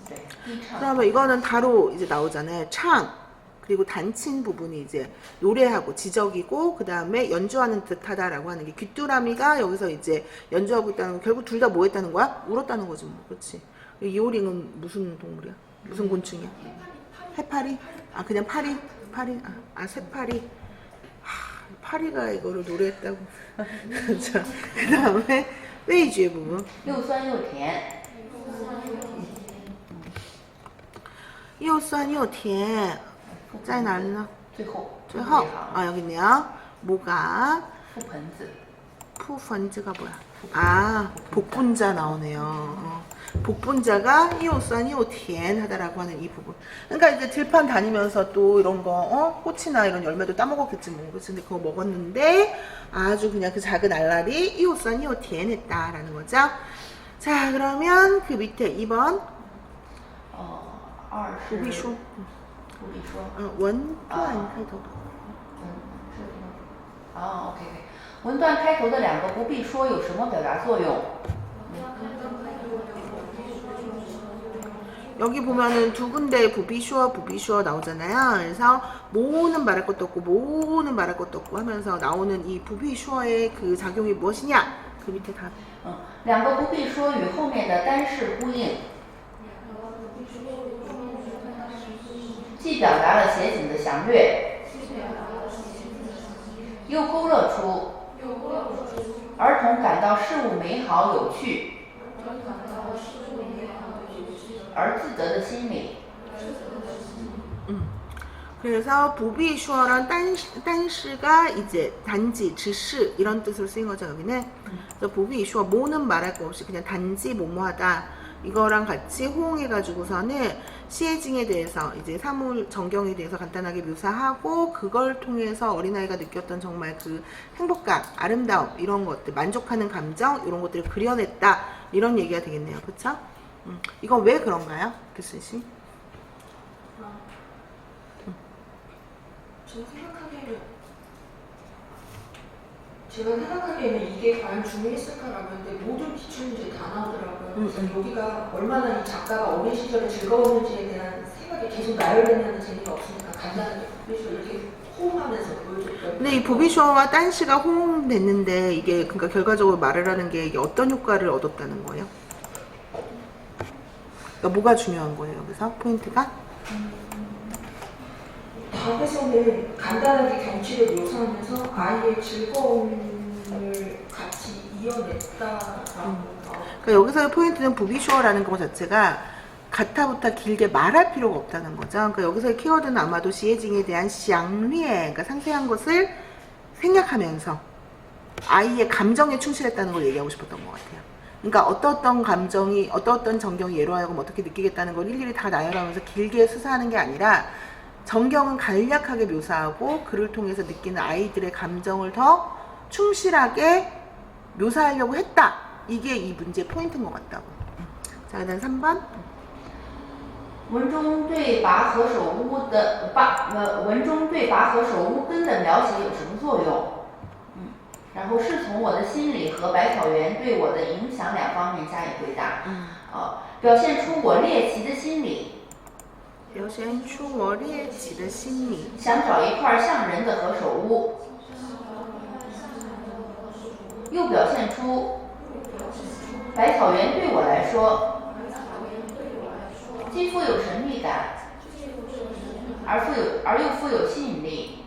对，低唱。 그러면 이거는 다로 이제 나오잖아요. 창 그리고 단친 부분이 이제 노래하고 지적이고 그 다음에 연주하는 듯하다라고 하는 게 귀뚜라미가 여기서 이제 연주하고 있다는 거 결국 둘 다 뭐 했다는 거야? 울었다는 거지 뭐. 그렇지. 이오링은 무슨 동물이야? 무슨 곤충이야? 해파리? 아 그냥 파리? 새파리. 파리가 이거를 노래했다고. 자, 그 다음에 웨이지의 부분. 又酸又甜，又酸又甜在哪里呢？最后最后여기 있네요. 뭐가? 覆盆子， 푸펀즈가 뭐야? 아 복분자 나오네요. 복분자가 이오酸 이오티엔 하다라고 하는 이 부분. 그러니까 이제 들판 다니면서 또 이런 거 꽃이나 이런 열매도 따먹었겠지 뭐. 그치? 근데 그거 먹었는데 아주 그냥 그 작은 알알이 이오酸 이오티엔 했다라는 거죠. 자 그러면 그 밑에 2번 二是不必说不必说，文段开头。OK，文段开头的两个不必说有什么表达作用？ 여기 보면은 두 군데 부비슈어 나오잖아요. 그래서 뭐는 말할 것도 없고 뭐는 말할 것도 없고 하면서 나오는 이 부비슈어의 그 작용이 무엇이냐? 그 밑에 답. 两个不必说与后面的单式呼应，既表达了写景的详略，又勾勒出儿童感到事物美好有趣而自得的心理。 그래서 부비슈어란 딴시가 이제 단지, 지시 이런 뜻으로 쓰인 거죠 여기는. 그래서 부비슈어 뭐는 말할 거 없이 그냥 단지 뭐뭐하다 이거랑 같이 호응해가지고서는 시에징에 대해서 이제 사물 전경에 대해서 간단하게 묘사하고 그걸 통해서 어린아이가 느꼈던 정말 그 행복감, 아름다움 이런 것들, 만족하는 감정 이런 것들을 그려냈다 이런 얘기가 되겠네요, 그렇죠? 이건 왜 그런가요, 교수 씨? 제가 생각하기에는 이게 과연 중요했을까라고 했는데 모든 기출문제 다 나오더라고요. 그래서 여기가 얼마나 이 작가가 어린 시절에 즐거웠는지에 대한 생각이 계속 나열되는 재미가 없으니까 간단하게 그래서 이렇게 호응하면서 보여줬거든요. 근데 이 부비쇼와 딴시가 호응됐는데 이게 그러니까 결과적으로 말을 하는 게 이게 어떤 효과를 얻었다는 거예요? 그러니까 뭐가 중요한 거예요 여기서 포인트가? 답에서는 간단하게 경치를 묘사하면서 아이의 즐거움을 같이 이어냈다라고 그러니까 여기서의 포인트는 부비쇼어라는 것 자체가 가타부터 길게 말할 필요가 없다는 거죠. 그러니까 여기서의 키워드는 아마도 시에징에 대한 샹리에, 그러니까 상세한 것을 생략하면서 아이의 감정에 충실했다는 걸 얘기하고 싶었던 것 같아요. 그러니까 어떤 감정이, 어떤 전경이 얘로 하여금 어떻게 느끼겠다는 걸 일일이 다 나열하면서 길게 수사하는 게 아니라 전경은 간략하게 묘사하고 그를 통해서 느끼는 아이들의 감정을 더 충실하게 묘사하려고 했다. 이게 이 문제의 포인트인 것 같다고. 자, 그다음 3번. 文中对拔河手屋的文中对拔河手屋根的描写有什么作用？然后是从我的心理和百草园对我的影响两方面加以回答。表现出我猎奇的心理。表现出我猎奇的心理。想找一块像人的何首乌。又表现出百草园对我来说。 既富有神秘感，而又富有吸引力。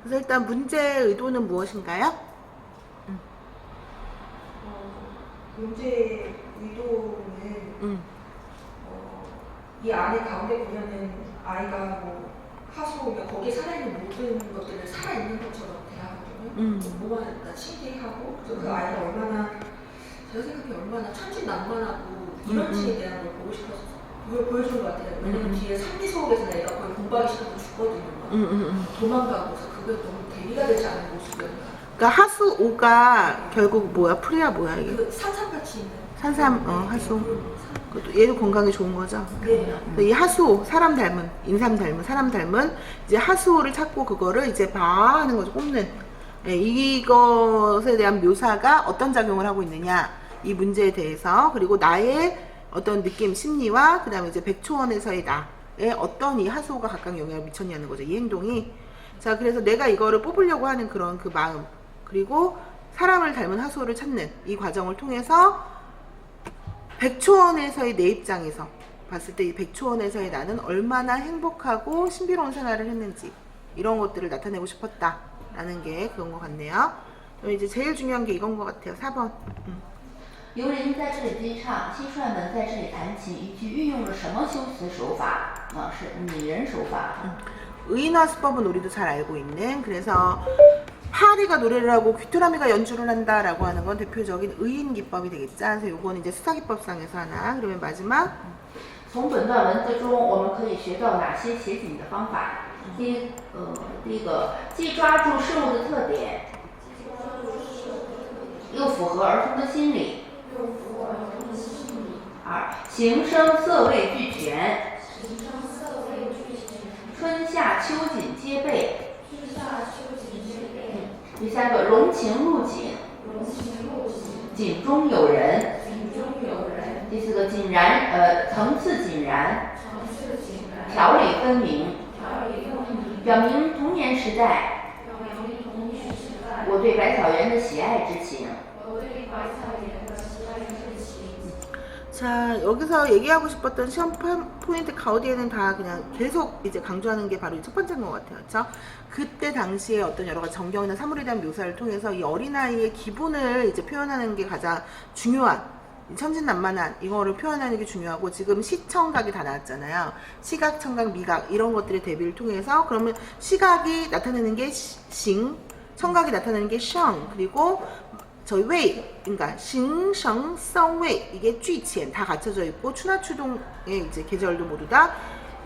그래서 일단 문제의 의도는 무엇인가요? 문제의 의도는 이 안에 가운데 보면은 아이가 뭐 하수오면 거기에 살아있는 모든 것들을 살아있는 것처럼 대하거든요. 뭐가 신기하고 그래서 그 아이가 얼마나 제가 생각해 얼마나 천진난만하고 이런 지에 대한 걸 보고 싶어서 그걸 보여준 것 같아요. 왜냐면 뒤에 산미소옥에서 애가 거의 공부하기 시작하면 죽거든요. 도망가고 그래서 그게 너무 대비가 되지 않은 모습이었나. 그러니까 하수오가 결국 뭐야? 풀이야 뭐야 이게? 그 산삼같이 있는. 산삼, 하수. 얘도 건강에 좋은 거죠. 네. 이 하수오, 사람 닮은, 인삼 닮은, 사람 닮은 이제 하수오를 찾고 그거를 이제 하는 거죠. 꼽는. 네, 이것에 대한 묘사가 어떤 작용을 하고 있느냐. 이 문제에 대해서 그리고 나의 어떤 느낌, 심리와 그 다음에 이제 백초원에서의 나의 어떤 이 하수오가 각각 영향을 미쳤냐는 거죠. 이 행동이. 자, 그래서 내가 이거를 뽑으려고 하는 그런 그 마음 그리고 사람을 닮은 하수오를 찾는 이 과정을 통해서 백초원에서의 내 입장에서 봤을 때 이 백초원에서의 나는 얼마나 행복하고 신비로운 생활을 했는지 이런 것들을 나타내고 싶었다라는 게 그런 것 같네요. 그럼 이제 제일 중요한 게 이건 것 같아요. 4번. 游人在这里低唱，蟋蟀们在这里弹琴，一句运用了什么修辞手法？是拟人手法。 의인화 수법은 우리도 잘 알고 있는 그래서 파리가 노래를 하고 귀뚜라미가 연주를 한다라고 하는 건 대표적인 의인 기법이 되겠죠. 그래서 요거는 이제 수사기법상에서 하나. 그러면 마지막 从本段文字中，我们可以学到哪些写景的方法？第一个，既抓住事物的特点，又符合儿童的心理。二，形声色味俱全，春夏秋景皆备。第三个，融情入景，景中有人。第四个，层次井然，条理分明，表明童年时代我对百草园的喜爱之情。 자, 여기서 얘기하고 싶었던 시험 포인트 가우디에는 다 그냥 계속 이제 강조하는 게 바로 첫 번째인 것 같아요. 그렇죠? 그때 당시에 어떤 여러 가지 전경이나 사물에 대한 묘사를 통해서 이 어린아이의 기분을 이제 표현하는 게 가장 중요한 천진난만한 이거를 표현하는 게 중요하고 지금 시청각이 다 나왔잖아요. 시각, 청각, 미각 이런 것들의 대비를 통해서 그러면 시각이 나타내는 게 싱, 청각이 나타내는 게 성, 그리고 저희 웨이, 그러니까 싱, 성, 성, 웨이 이게 쥐치엔 다 갖춰져 있고 춘하추동의 이제 계절도 모두 다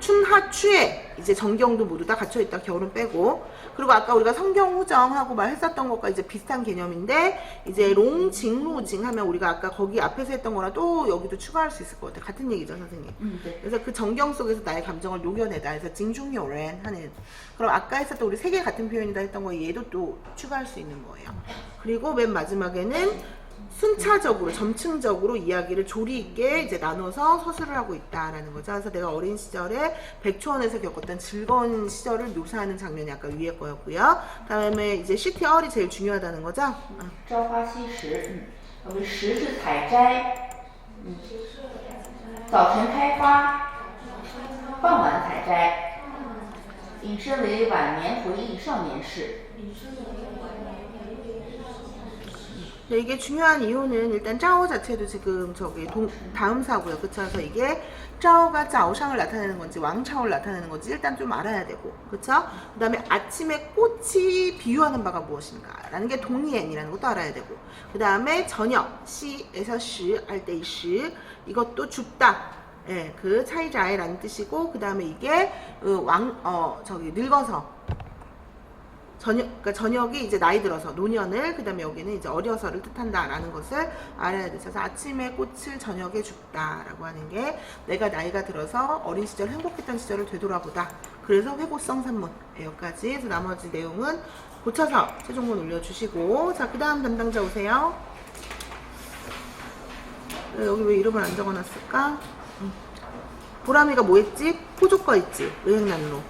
춘하추에 이제 정경도 모두 다 갖춰 있다. 겨울은 빼고. 그리고 아까 우리가 성경후정하고 막 했었던 것과 이제 비슷한 개념인데 이제 롱징, 로징 하면 우리가 아까 거기 앞에서 했던 거랑 또 여기도 추가할 수 있을 것 같아요. 같은 얘기죠, 선생님. 네. 그래서 그 정경 속에서 나의 감정을 녹여내다. 그래서 징중요렌 하는. 그럼 아까 했었던 우리 세 개 같은 표현이다 했던 거 얘도 또 추가할 수 있는 거예요. 그리고 맨 마지막에는 순차적으로 점층적으로 이야기를 조리 있게 이제 나눠서 서술을 하고 있다라는 거죠. 그래서 내가 어린 시절에 백초원에서 겪었던 즐거운 시절을 묘사하는 장면이 아까 위에 거였고요. 다음에 이제 시티 얼이 제일 중요하다는 거죠. 朝花夕拾，我们拾是采摘，早晨开花，傍晚采摘，引申为晚年回忆少年事。 이게 중요한 이유는 일단 짜오 자체도 지금 저기 다음사고요. 그쵸? 그래서 이게 짜오가 짜오샹을 나타내는 건지 왕차오를 나타내는 건지 일단 좀 알아야 되고, 그쵸? 그 다음에 아침에 꽃이 비유하는 바가 무엇인가 라는 게 동이엔이라는 것도 알아야 되고, 그 다음에 저녁 시에서 시 할 때의 시 이것도 줍다, 예, 그 차이자이라는 뜻이고, 그 다음에 이게 늙어서 그러니까 저녁이 이제 나이 들어서 노년을, 그 다음에 여기는 이제 어려서를 뜻한다라는 것을 알아야 돼. 그래서 아침에 꽃을 저녁에 줍다라고 하는 게 내가 나이가 들어서 어린 시절 행복했던 시절을 되돌아보다. 그래서 회고성 산문 여기까지. 그래서 나머지 내용은 고쳐서 최종본 올려주시고, 자, 그 다음 담당자 오세요. 여기 왜 이름을 안 적어놨을까? 보람이가 뭐 했지? 호조거 있지? 의행난로.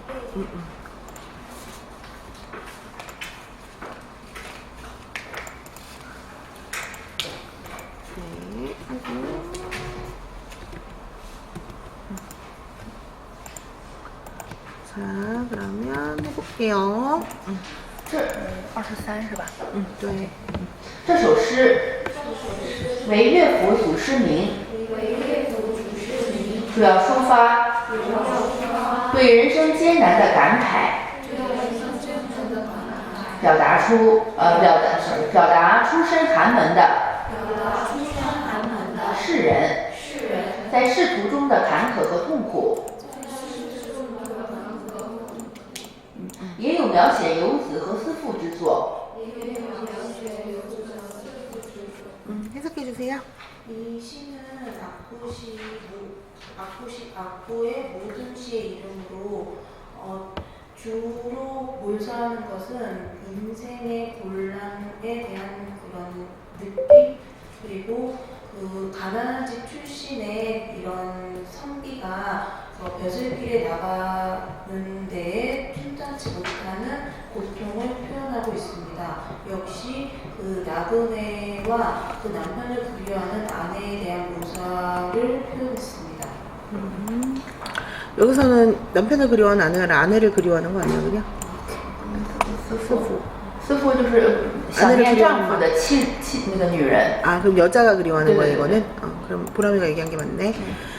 자, 그러면 해볼게요. 这23是吧？ 네. 这首诗为乐府祖师名，主要抒发对人生艰难的感慨，表达出身寒门的世人在仕途中的坎坷和痛苦，也有描写游子和思妇之作。 해석해주세요. 이 시는 악보의 모든 시의 이름으로 주로 묘사하는 것은 인생의 곤란에 대한 그런 느낌, 그리고 그 가난한 집 출신의 이런 선비가 벼슬길에 나가는 데에 춘탄치 못하는 고통을 표현하고 있습니다. 역시 그 나그네와 그 남편을 그리워하는 아내에 대한 묘사를 표현했습니다. 여기서는 남편을 그리워하는 아내를 그리워하는 거 아니야, 그냥? 思妇就是想念丈夫的那个女人。 아, 그럼 여자가 그리워하는 거야, 이거는? 그럼 보람이가 얘기한 게 맞네.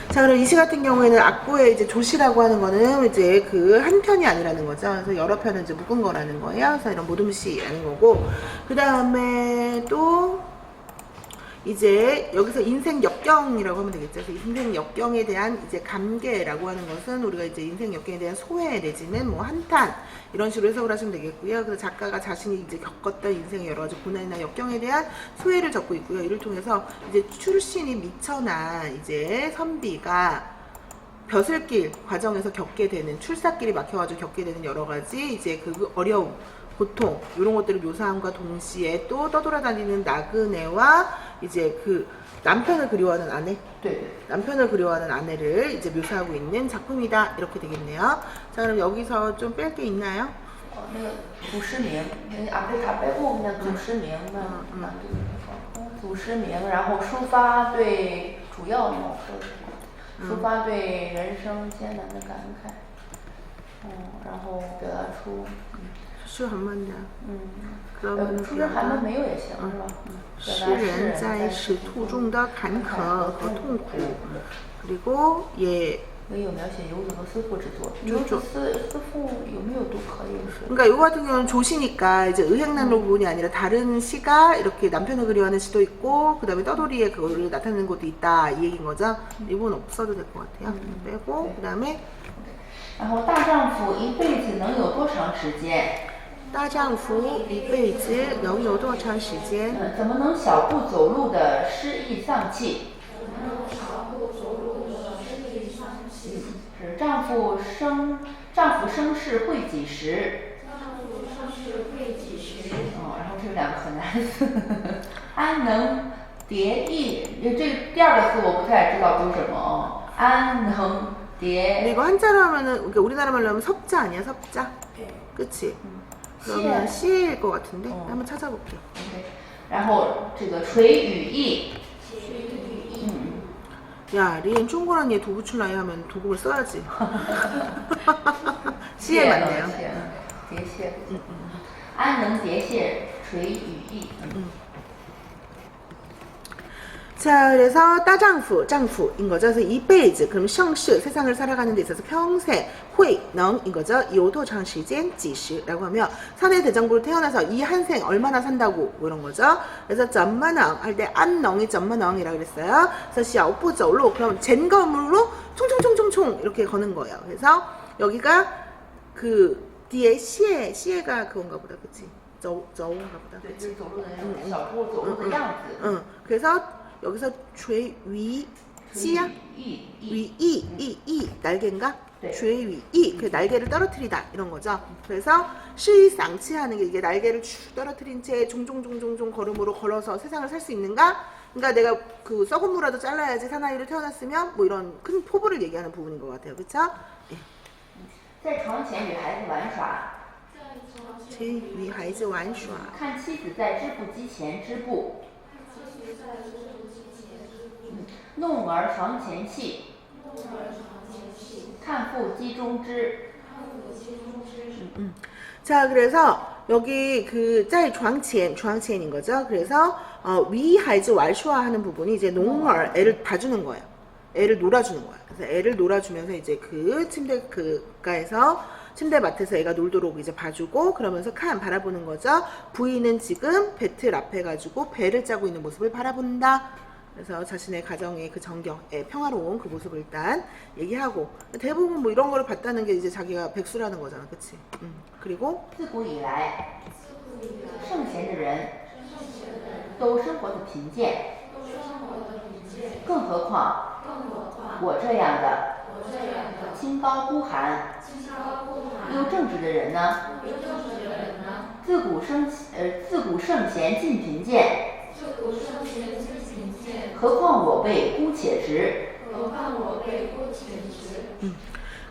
자, 그럼 이 시 같은 경우에는 악보의 이제 조시라고 하는 거는 이제 그 한 편이 아니라는 거죠. 그래서 여러 편을 이제 묶은 거라는 거예요. 그래서 이런 모둠시라는 거고. 그 다음에 또 이제 여기서 인생 역경이라고 하면 되겠죠. 그래서 인생 역경에 대한 이제 감개라고 하는 것은 우리가 이제 인생 역경에 대한 소회 내지는 뭐 한탄 이런 식으로 해석을 하시면 되겠고요. 그래서 작가가 자신이 이제 겪었던 인생의 여러 가지 고난이나 역경에 대한 소회를 적고 있고요. 이를 통해서 이제 출신이 미천한 이제 선비가 벼슬길 과정에서 겪게 되는 출사길이 막혀가지고 겪게 되는 여러 가지 이제 그 어려움, 고통 이런 것들을 묘사함과 동시에 또 떠돌아다니는 나그네와 이제 그 남편을 그리워하는 아내, 남편을 그리워하는 아내를 이제 묘사하고 있는 작품이다 이렇게 되겠네요. 자, 그럼 여기서 좀 뺄 게 있나요? 那个祖师名，앞에 다 빼고 그냥 祖师名嘛，祖师名，然后抒发对主要描述，抒发对人生艰难的感慨，然后表达出是很慢的。出身寒门没有也行，是吧？诗人在仕途中的坎坷和痛苦，그리고 예. 没有描写游子和思妇之作。游子思妇有没有都可以是？ 그러니까 이거 같은 경우는 조시니까 이제 의행난로 부분이 아니라 다른 시가 이렇게 남편을 그리워하는 시도 있고 그다음에 떠돌이에 그거를 나타내는 것도 있다 이 얘기인 거죠. 이 부분 없어도 될 것 같아요. 빼고 그다음에 然后大丈夫一辈子能有多长时间？大丈夫一辈子能有多长时间？怎么能小步走路的失意丧气？是丈夫生事会几时？然后这两个很难字。安能蝶翼？这第二个字我不太知道读什么哦。安能蝶？ 이거 한자로 하면은 그러니까 우리나라 말로 하면 섭자 아니야 섭자? 그치? 그러면 시일 것 같은데 한번 찾아볼게요. 然后这个垂羽翼。 야, 리엔 중고란 얘 도구 출라이 하면 도구를 써야지. 시에 맞네요. 蝶蟹。安能蝶蟹垂羽翼。 자, 그래서丈夫인 거죠. 그래서 이베이즈, 그럼 성시, 세상을 살아가는 데 있어서 평생, 회, 능인 거죠. 요도 장시간, 지시라고 하면 사내 대장부로 태어나서 이 한 생 얼마나 산다고 뭐 이런 거죠. 그래서 점만능 할 때 안능이 점만능이라고 그랬어요. 그래서 샤오부저로 그럼 젠거물로 총총총총총 이렇게 거는 거예요. 그래서 여기가 그 뒤에 시에가 그건가 보다, 그치? 저인가 보다, 그치? 그래서 여기서 죄위지야? 위이 날개인가? 죄위이 그 날개를 떨어뜨리다 이런 거죠. 그래서 시상치하는 게 이게 날개를 떨어뜨린 채 종종 걸음으로 걸어서 세상을 살 수 있는가? 그러니까 내가 그 썩은 무라도 잘라야지 사나이를 태어났으면 뭐 이런 큰 포부를 얘기하는 부분인 것 같아요. 그렇죠? 예. 在床前与孩子玩耍。 与孩子玩耍。看妻子在织布机前织布。 弄儿床前泣，看妇机中织。 자, 그래서 여기 그在床前인 거죠. 그래서 위孩子玩耍 하는 부분이 이제 농을 애를 봐주는 거예요. 애를 놀아주는 거야. 그래서 애를 놀아주면서 이제 그 침대 그가에서 침대맡에서 애가 놀도록 이제 봐주고 그러면서 칸 바라보는 거죠. 부인은 지금 배틀 앞에 가지고 배를 짜고 있는 모습을 바라본다. 그래서 자신의 가정의 그 정경의 평화로운 그 모습을 일단 얘기하고 대부분 뭐 이런 거를 봤다는 게 이제 자기가 백수라는 거잖아, 그치? 그리고 自古以来，圣贤的人都生活的贫贱，更何况我这样的清高孤寒又正直的人呢？自古圣贤尽贫贱。 何况我辈姑且直。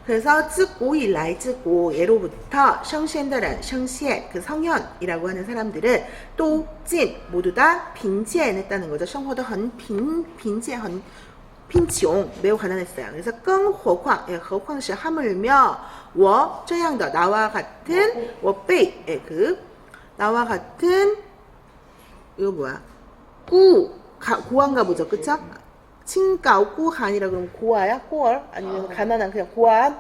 그래서 自古以来 自古 예로부터 圣贤的人 圣贤 그 성현이라고 하는 사람들은 또 찐 모두 다 빈지했다는 거죠. 생활도 很贫贱 很 贫穷 매우 가난했어요. 그래서 更何况 何况是 하물며 我这样的 나와 같은 我辈그 나와 같은 이거 뭐야? 고아인가 보죠, 그쵸? 칭가오 고한이라 그러면 고아야? 고얼? 아니면 가난한 그냥 고한?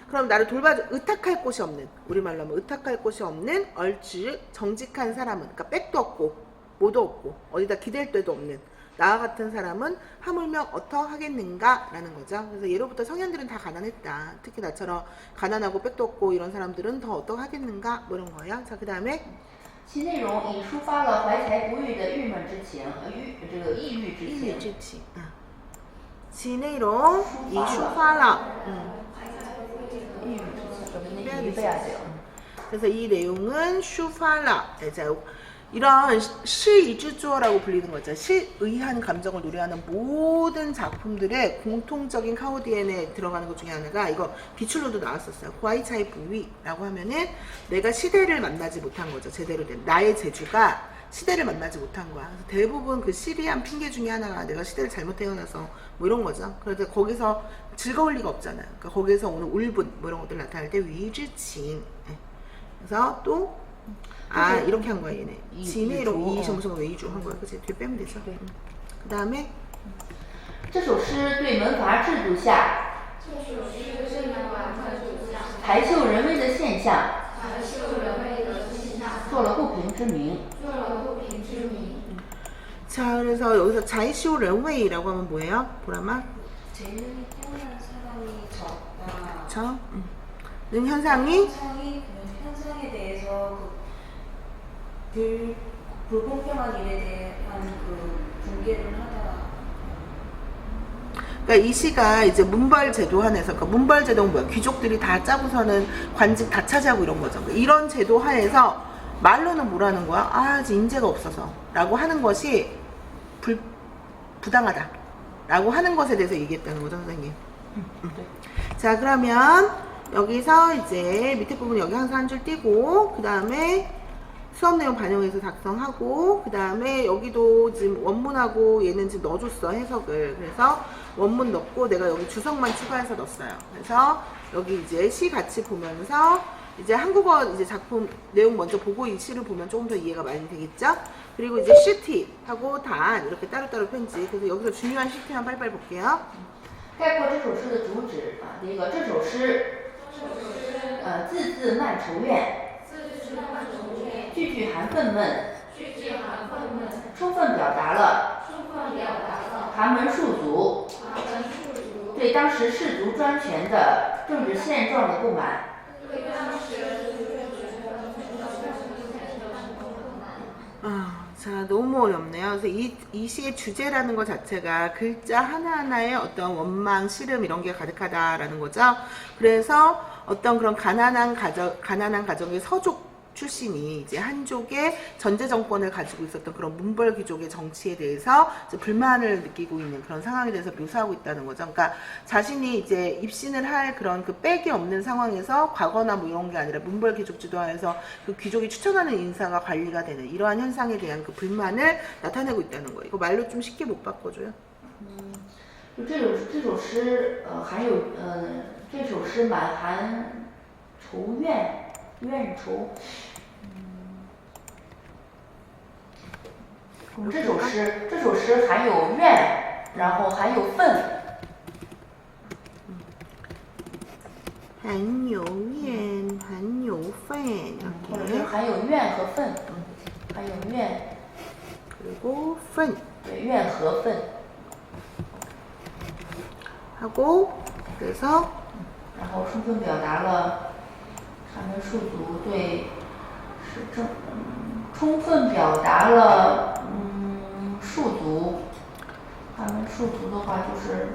그럼 나를 돌봐줘. 의탁할 곳이 없는, 우리말로 하면 의탁할 곳이 없는 얼즈 정직한 사람은, 그러니까 백도 없고 뭐도 없고 어디다 기댈 데도 없는 나와 같은 사람은 하물며 어떠하겠는가 라는 거죠. 그래서 예로부터 성현들은 다 가난했다. 특히 나처럼 가난하고 백도 없고 이런 사람들은 더 어떠하겠는가 뭐 이런 거예요. 자, 그 다음에 其内容已抒发了怀才不遇的郁闷之情，抑郁之情。其内容已抒发了，抑郁之情，빼야 돼요. 그래서 이 내용은 抒发了. 이런 시이즈조라고 불리는 거죠. 시의한 감정을 노래하는 모든 작품들의 공통적인 카오디엔에 들어가는 것 중에 하나가 이거 비출로도 나왔었어요. 과이차이 부위라고 하면은 내가 시대를 만나지 못한 거죠. 제대로 된 나의 재주가 시대를 만나지 못한 거야. 그래서 대부분 그 시리한 핑계 중에 하나가 내가 시대를 잘못 태어나서 뭐 이런 거죠. 그래서 거기서 즐거울 리가 없잖아요. 그러니까 거기서 오는 울분 뭐 이런 것들 나타날 때 위즈칭. 그래서 또 이렇게 한 거야 얘네. 진에 이렇게 무슨 외주 한 거야. 그치? 뒤에 빼면 되죠. 그 다음에 这首诗对门阀制度下排秀人微的现象做了不平之名。 자, 그래서 여기서 자이쇼 런웨이라고 하면 뭐예요? 보라마? 재능이 뛰어난 사람이 적다. 그쵸? 는 현상이 그 현상에 대해서 불공평한 일에 대한 그 분개를 하다. 그러니까 이 시가 이제 문벌 제도 하에서, 그러니까 문벌 제도는 뭐야? 귀족들이 다 짜고서는 관직 다 차지하고 이런 거죠. 그러니까 이런 제도 하에서 말로는 뭐라는 거야? 인재가 없어서 라고 하는 것이 부당하다 라고 하는 것에 대해서 얘기했다는 거죠, 선생님. 자, 그러면 여기서 이제 밑에 부분 여기 항상 한 줄 띄고, 그 다음에 수업 내용 반영해서 작성하고, 그 다음에 여기도 지금 원문하고 얘는 지금 넣어줬어, 해석을. 그래서 원문 넣고 내가 여기 주석만 추가해서 넣었어요. 그래서 여기 이제 시 같이 보면서 이제 한국어 이제 작품 내용 먼저 보고 이 시를 보면 조금 더 이해가 많이 되겠죠? 그리고 이제 시티하고 단 이렇게 따로따로 편지. 그래서 여기서 중요한 시티만 빨리빨리 볼게요. 概括这首诗的主旨第一个，这首诗字字漫愁怨，句句含愤懑，充分表达了寒门庶族对当时氏族专权的政治现状的不满。 자, 너무 어렵네요. 그래서 이 시의 주제라는 것 자체가 글자 하나하나에 어떤 원망, 시름 이런 게 가득하다라는 거죠. 그래서 어떤 그런 가난한 가정의 서족 출신이 이제 한족의 전제 정권을 가지고 있었던 그런 문벌 귀족의 정치에 대해서 이제 불만을 느끼고 있는 그런 상황에 대해서 묘사하고 있다는 거죠. 그러니까 자신이 이제 입신을 할 그런 그 빽이 없는 상황에서 과거나 뭐 이런 게 아니라 문벌 귀족 지도하에서 그 귀족이 추천하는 인사가 관리가 되는 이러한 현상에 대한 그 불만을 나타내고 있다는 거예요. 이거 말로 좀 쉽게 못 바꿔줘요. 这首诗这首诗满含仇怨仇。这首诗含有怨，然后含有愤。含有怨，含有愤，或者是含有怨和愤，含有怨。 그리고 愤， 对，怨和愤。 하고 그래서 然后充分表达了寒门庶族对充分表达了庶族，寒门庶族的话就是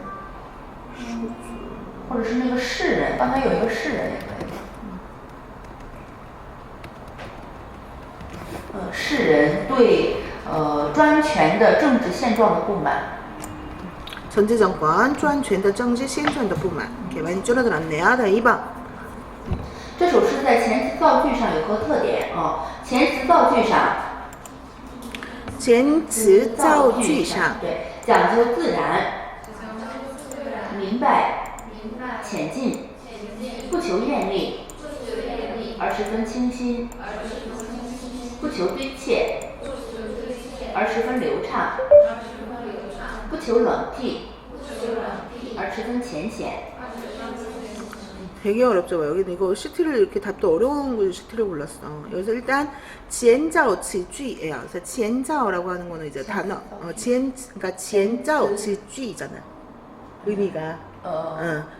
或者是那个士人，刚才有一个士人也可以。士人对专权的政治现状的不满。 전제 정권 专权的政治现状的不满 이렇게 많이 줄어들었네요. 다음 2번. 这首诗在前词造句上有个特点前词造句上，对，讲究自然、明白、浅近，不求艳丽，而十分清新；不求堆砌，而十分流畅；不求冷僻，而十分浅显。 되게 어렵죠. 여기 이거 시티를 이렇게 답도 어려운 시티를 골랐어. 여기서 일단 지엔자오치쥐예요. 그래서 지엔자오라고 하는 거는 이제 단어 그러니까 지엔자오치쥐잖아. 의미가.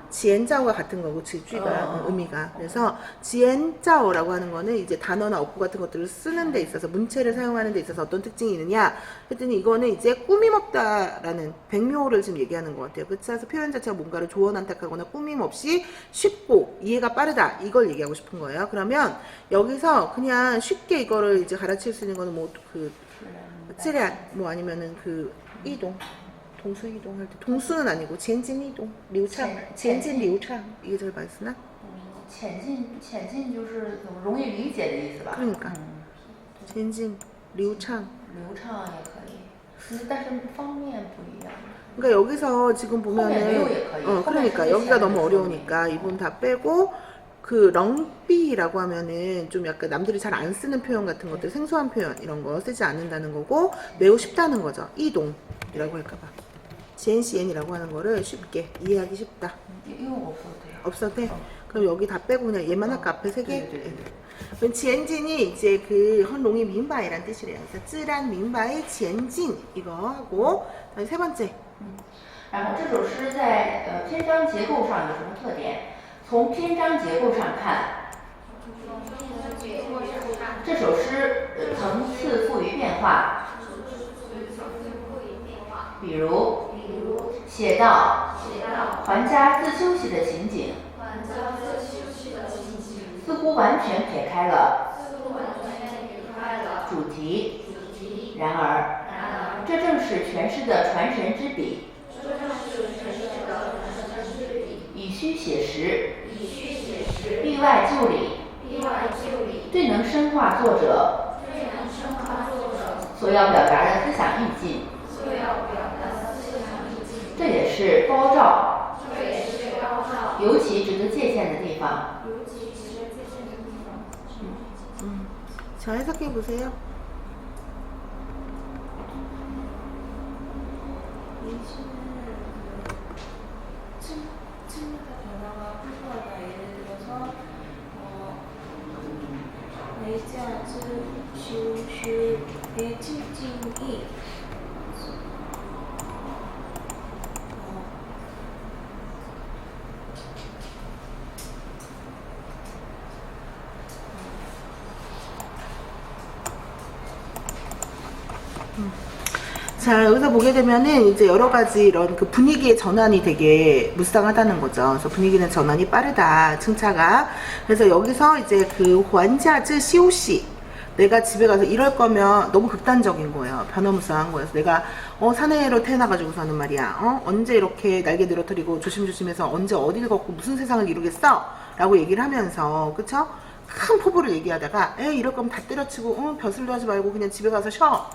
지엔자오가 같은 거고 지쥐가 의미가. 그래서 지엔자오라고 하는 거는 이제 단어나 어구 같은 것들을 쓰는 데 있어서 문체를 사용하는 데 있어서 어떤 특징이 있느냐 했더니 이거는 이제 꾸밈없다라는 백묘를 지금 얘기하는 것 같아요. 그래서 표현 자체가 뭔가를 조언한탁하거나 꾸밈없이 쉽고 이해가 빠르다 이걸 얘기하고 싶은 거예요. 그러면 여기서 그냥 쉽게 이거를 이제 갈아칠 수 있는 거는 뭐 그 찌란 뭐 아니면은 그 이동 동수 이동할 때 동수는 아니고 젠진 이동, 류창, 젠진 류창 이게 제일 많이 쓰나? 浅近就是容易理解的意思吧？ 그러니까 젠진 리우창. 流畅也可以，但是方面不一样。 그러니까 여기서 지금 보면은 매우 그러니까 여기가 너무 어려우니까 이 부분 다 빼고 그 렁비라고 하면은 좀 약간 남들이 잘 안 쓰는 표현 같은 것들 생소한 표현 이런 거 쓰지 않는다는 거고 매우 쉽다는 거죠. 이동이라고 할까봐 지엔시엔이라고 하는 거를 쉽게 이해하기 쉽다. 이거 없어도 돼요. 없어도 돼? 그럼 여기 다 빼고 그냥 얘만 할까? 앞에 세 개? 그럼 지엔진이 이제 그 헌롱이 민바이란 뜻이래요. 그래서 쯔란 민바이 지엔진 이거 하고 다음에 세 번째 然后这首诗在篇章结构上有什么特点？从篇章结构上看，这首诗层次富于变化。比如写到还家自休息的情景，似乎完全撇开了主题。然而，这正是诠释的传神之笔。以虚写实，例外就理，最能深化作者所要表达的思想意境。这也是高照，尤其值得借鉴的地方。 자, 해석해 보세요. 이 시는 층마다 변화가 풍부하다. 예를 들어서 레이지아즈 슈슈의 칭칭이 자, 여기서 보게 되면은 이제 여러 가지 이런 그 분위기의 전환이 되게 무쌍하다는 거죠. 그래서 분위기는 전환이 빠르다, 층차가. 그래서 여기서 이제 그 환자즈 시오시. 내가 집에 가서 이럴 거면 너무 극단적인 거예요. 변화무쌍한 거예요. 내가 사내로 태어나가지고서 하는 말이야. 언제 이렇게 날개 늘어뜨리고 조심조심해서 언제 어디를 걷고 무슨 세상을 이루겠어? 라고 얘기를 하면서, 그쵸? 큰 포부를 얘기하다가, 이럴 거면 다 때려치고, 벼슬도 하지 말고 그냥 집에 가서 쉬어.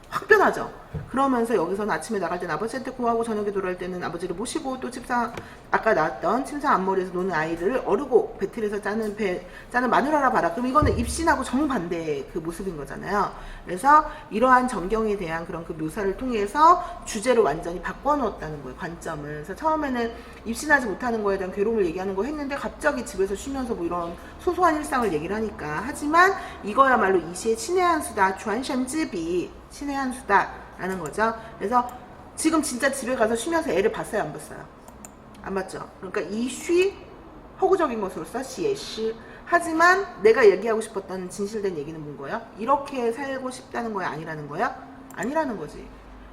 확 변하죠. 그러면서 여기서는 아침에 나갈 때는 아버지한테 구하고 저녁에 돌아올 때는 아버지를 모시고 또 침상 아까 나왔던 침상 앞머리에서 노는 아이를 어르고 배틀에서 짜는 마누라라 봐라. 그럼 이거는 입신하고 정반대의 그 모습인 거잖아요. 그래서 이러한 전경에 대한 그런 그 묘사를 통해서 주제를 완전히 바꿔놓았다는 거예요. 관점을. 그래서 처음에는 입신하지 못하는 거에 대한 괴로움을 얘기하는 거 했는데 갑자기 집에서 쉬면서 뭐 이런 소소한 일상을 얘기를 하니까. 하지만 이거야말로 이 시의 신의 한 수다, 주안션지비 신의 한 수다 라는 거죠. 그래서 지금 진짜 집에 가서 쉬면서 애를 봤어요, 안 봤어요? 안 봤죠. 그러니까 이 쉬 허구적인 것으로서 시의 시. 하지만 내가 얘기하고 싶었던 진실된 얘기는 뭔 거예요? 이렇게 살고 싶다는 거야, 아니라는 거야? 아니라는 거지.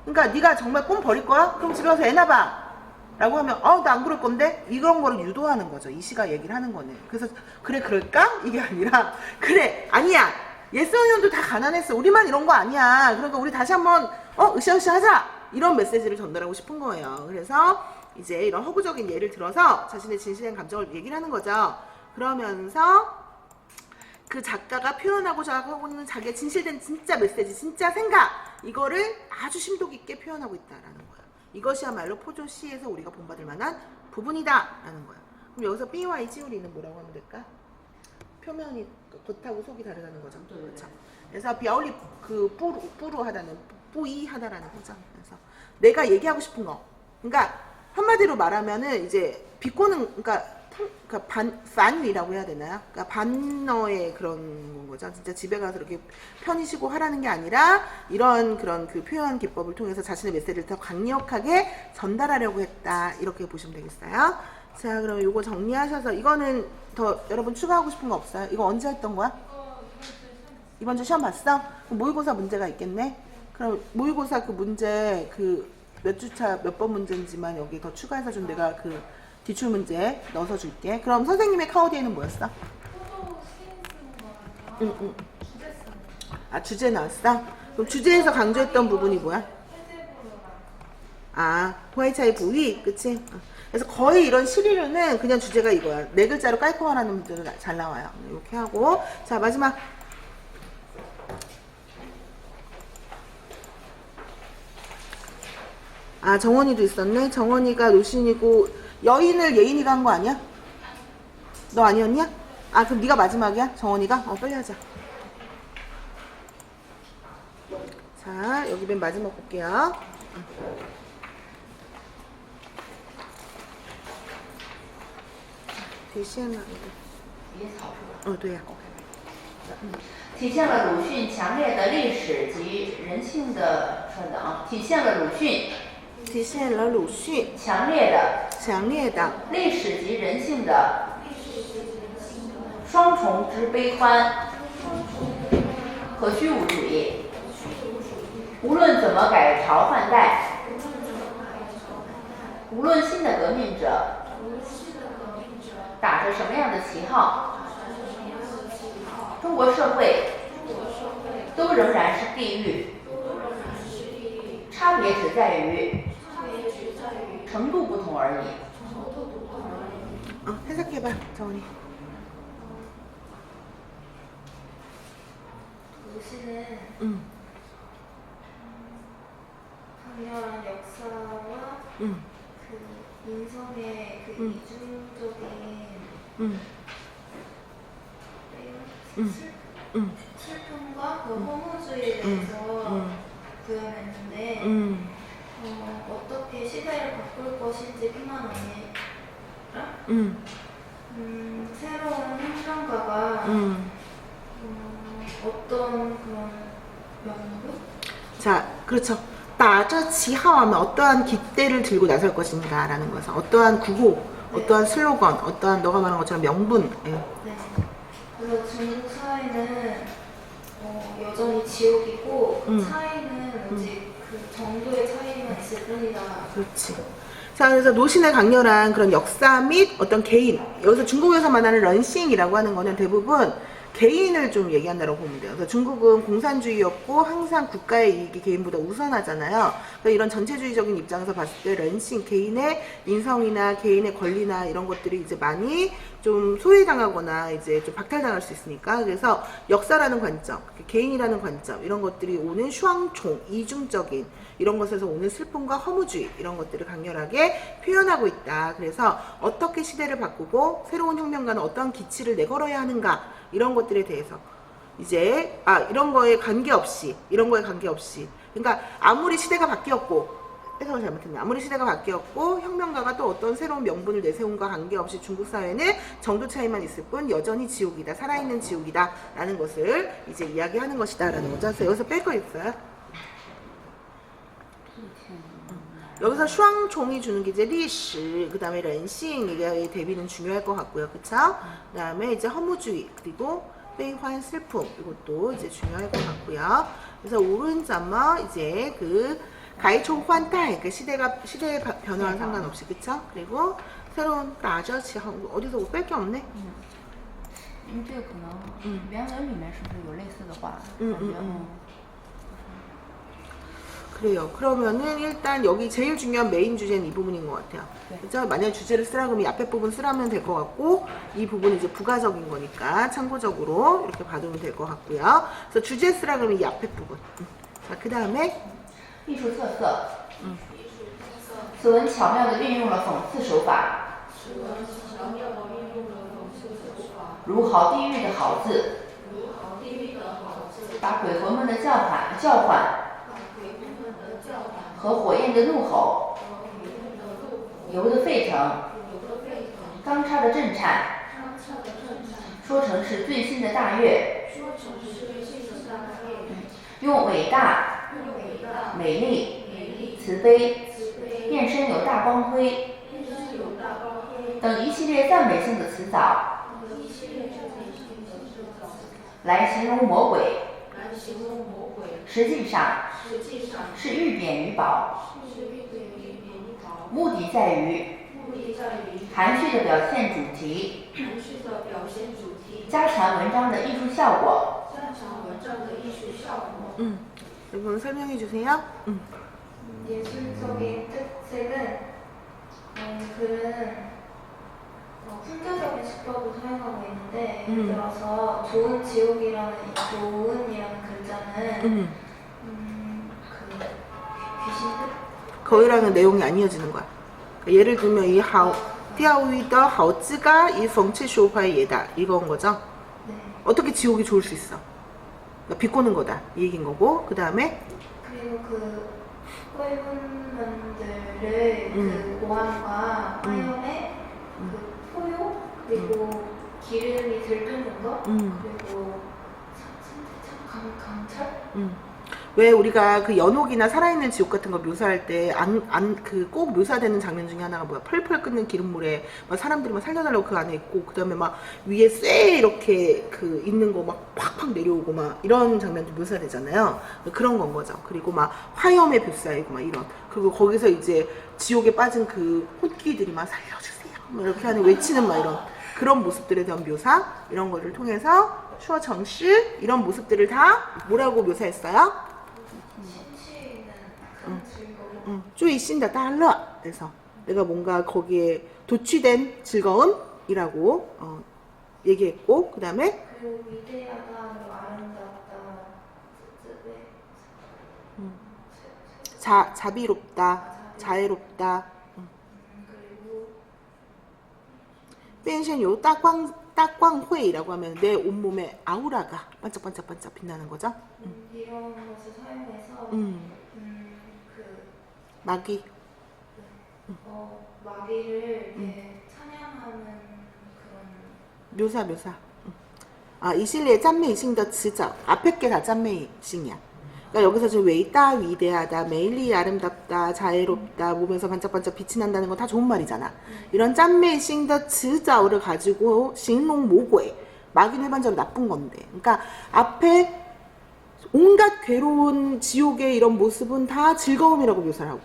그러니까 네가 정말 꿈 버릴 거야? 그럼 집에 가서 애 낳아봐 라고 하면 나 안 그럴 건데? 이런 거를 유도하는 거죠. 이 시가 얘기를 하는 거는. 그래서 그래 그럴까? 이게 아니라 그래 아니야. 예스원년도 다 가난했어. 우리만 이런 거 아니야. 그러니까 우리 다시 한번 으쌰으쌰 하자. 이런 메시지를 전달하고 싶은 거예요. 그래서 이제 이런 허구적인 예를 들어서 자신의 진실된 감정을 얘기를 하는 거죠. 그러면서 그 작가가 표현하고자 하고 있는 자기의 진실된 진짜 메시지, 진짜 생각 이거를 아주 심도 깊게 표현하고 있다라는 거예요. 이것이야말로 포조시에서 우리가 본받을 만한 부분이다라는 거예요. 그럼 여기서 B와 이 지우리는 뭐라고 하면 될까? 표면이 겉하고 속이 다르다는 거죠. 그렇죠. 그래서 비아울리 그 뿌루하다는 뿌이하다라는 거죠. 그래서 내가 얘기하고 싶은 거. 그러니까 한마디로 말하면은 이제 비꼬는 그러니까 반위라고 해야 되나요? 그러니까 반어의 그런 거죠. 진짜 집에 가서 이렇게 편히 쉬고 하라는 게 아니라 이런 그런 그 표현 기법을 통해서 자신의 메시지를 더 강력하게 전달하려고 했다. 이렇게 보시면 되겠어요. 자, 그럼 이거 정리하셔서 이거는 더 여러분 추가하고 싶은 거 없어요? 이거 언제 했던 거야? 이번 주 시험 봤어? 그럼 모의고사 문제가 있겠네? 그럼 모의고사 그 문제 그 몇 주차 몇 번 문제인지만 여기 더 추가해서 좀 내가 그 기출 문제 넣어서 줄게. 그럼 선생님의 카우디에는 뭐였어? 응. 아, 주제 나왔어? 그럼 주제에서 강조했던 부분이 뭐야? 호아이차이 부위, 그치? 그래서 거의 이런 시리류는 그냥 주제가 이거야. 네 글자로 깔끔하라는 문제도 잘 나와요. 이렇게 하고. 자, 마지막. 아, 정원이도 있었네. 정원이가 노신이고 여인을 예인이가 한 거 아니야? 너 아니었냐? 아, 그럼 네가 마지막이야? 정원이가? 빨리 하자. 자, 여기 맨 마지막 볼게요. 대시한 나 野草是吧？ 对呀。体现了鲁迅强烈的历史及人性的体现了鲁迅体现了鲁迅强烈的历史及人性的双重之悲欢和虚无主义。无论怎么改朝换代，无论新的革命者打着什么样的旗号，中国社会都仍然是地狱，差别只在于程度不同而已。 해석해봐, 정원이. 도시는 응, 강렬한 역사와 응, 그 인성의 그 응. 이중적인 응, 슬- 응, 슬픔과 그 허무주의에 대해서 구현했는데 어떻게 시대를 바꿀 것인지 뿐만 아니라 응, 새로운 행정가가 응. 어떤 그런 명분? 자, 그렇죠. 打着旗号하면 어떠한 깃대를 들고 나설 것인가 라는 것은 어떠한 구호, 어떠한 슬로건, 어떠한 너가 말한 것처럼 명분. 예. 네. 그래서 중국 사회는 여전히 지옥이고 차이는 오직 그 정도의 차이만 있을 뿐이다. 그렇지. 자, 그래서 노신의 강렬한 그런 역사 및 어떤 개인, 여기서 중국에서 말하는 런싱이라고 하는 거는 대부분 개인을 좀 얘기한다고 보면 돼요. 그래서 중국은 공산주의였고 항상 국가의 이익이 개인보다 우선하잖아요. 그러니까 이런 전체주의적인 입장에서 봤을 때 런싱, 개인의 인성이나 개인의 권리나 이런 것들이 이제 많이 좀 소외당하거나 이제 좀 박탈당할 수 있으니까, 그래서 역사라는 관점, 개인이라는 관점, 이런 것들이 오는 슈앙총, 이중적인 이런 것에서 오는 슬픔과 허무주의, 이런 것들을 강렬하게 표현하고 있다. 그래서 어떻게 시대를 바꾸고 새로운 혁명가는 어떠한 기치를 내걸어야 하는가, 이런 것들에 대해서 이제 이런 거에 관계없이, 그러니까 아무리 시대가 바뀌었고, 해석을 잘못했네. 아무리 시대가 바뀌었고 혁명가가 또 어떤 새로운 명분을 내세운과 관계없이 중국 사회는 정도 차이만 있을 뿐 여전히 지옥이다, 살아있는 지옥이다 라는 것을 이제 이야기하는 것이다 라는 거죠. 그래서 여기서 뺄 거 있어요? 여기서 슈앙총이 주는 게 이제 리시, 그 다음에 런싱, 이게 대비는 중요할 것 같고요. 그쵸? 그 다음에 이제 허무주의, 그리고悲欢 슬픔, 이것도 이제 중요할 것 같고요. 그래서 오른점은 이제 그 가이총 환타이, 그 시대의 변화와 상관없이, 그쵸? 그리고 새로운 나저치, 어디서 뭐 뺄 게 없네? 因为这个可能原文里面是不是有类似的话？ 그래요. 그러면은 일단 여기 제일 중요한 메인 주제는 이 부분인 것 같아요. 네. 그죠? 만약 주제를 쓰라 그러면 이 앞에 부분 쓰라면 될 것 같고, 이 부분은 이제 부가적인 거니까 참고적으로 이렇게 봐두면 될 것 같고요. 그래서 주제 쓰라 그러면 이 앞에 부분. 자, 그 다음에 艺术特色。此文巧妙地运用了讽刺手法，如好地狱的好字，把鬼魂们的叫唤和火焰的怒吼，油的沸腾，钢叉的震颤，说成是最新的大乐，用伟大、美丽、慈悲、变身有大光辉等一系列赞美性的词藻来形容魔鬼，实际上是喻贬于褒，目的在于含蓄地表现主题，加强文章的艺术效果。 여러분 설명해 주세요. 예술적인 특색은 글은 풍자적인 수법을 사용하고 있는데 예를 들어서 좋은 지옥이라는 좋은이라는 글자는 그 귀신들? 거기랑은 내용이 안 이어지는 거야. 그러니까 예를 들면 이 하오 띠아오이더 하오즈가 이 펑치 쇼파의 예다 이건 거죠. 네. 어떻게 지옥이 좋을 수 있어? 그러니까 비꼬는 거다 이 얘기인 거고 그 다음에 그리고 그 꿀분들을 그 오함과 화염에 그 포효 그리고 기름이 들끓는 거 그리고 강철 왜 우리가 그 연옥이나 살아있는 지옥 같은 거 묘사할 때 그 꼭 묘사되는 장면 중에 하나가 뭐야? 펄펄 끓는 기름물에 막 사람들이 막 살려달라고 그 안에 있고 그 다음에 막 위에 쇠 이렇게 그 있는 거 막 팍팍 내려오고 막 이런 장면도 묘사되잖아요. 그런 건 거죠. 그리고 막 화염에 뷰사이고 막 이런. 그리고 거기서 이제 지옥에 빠진 그 혼기들이 막 살려주세요. 막 이렇게 하는 외치는 막 이런 그런 모습들에 대한 묘사 이런 거를 통해서 슈어 정시 이런 모습들을 다 뭐라고 묘사했어요? 쪼이신다 달러. 그래서 내가 뭔가 거기에 도취된 즐거움이라고 얘기했고 그 다음에 그리고 위대하다 아름답다 자비롭다 자애롭다 그리고 펜션요 따광회라고 하면 내 온몸에 아우라가 반짝반짝반짝 빛나는 거죠. 이런 것을 사용해서 그 마귀 마귀를 이렇게 찬양하는 그런 묘사. 아, 이실리의 짠메이싱더 지적. 앞에 게 다 짠메이싱이야. 그러니까 여기서 지금 외이다, 위대하다, 매일리 아름답다, 자애롭다, 몸에서 반짝반짝 빛이 난다는 건 다 좋은 말이잖아. 이런 짠메이싱더 지적을 가지고 싱롱 모고에 마귀는 일반적으로 나쁜 건데. 그러니까 앞에 온갖 괴로운 지옥의 이런 모습은 다 즐거움이라고 묘사를 하고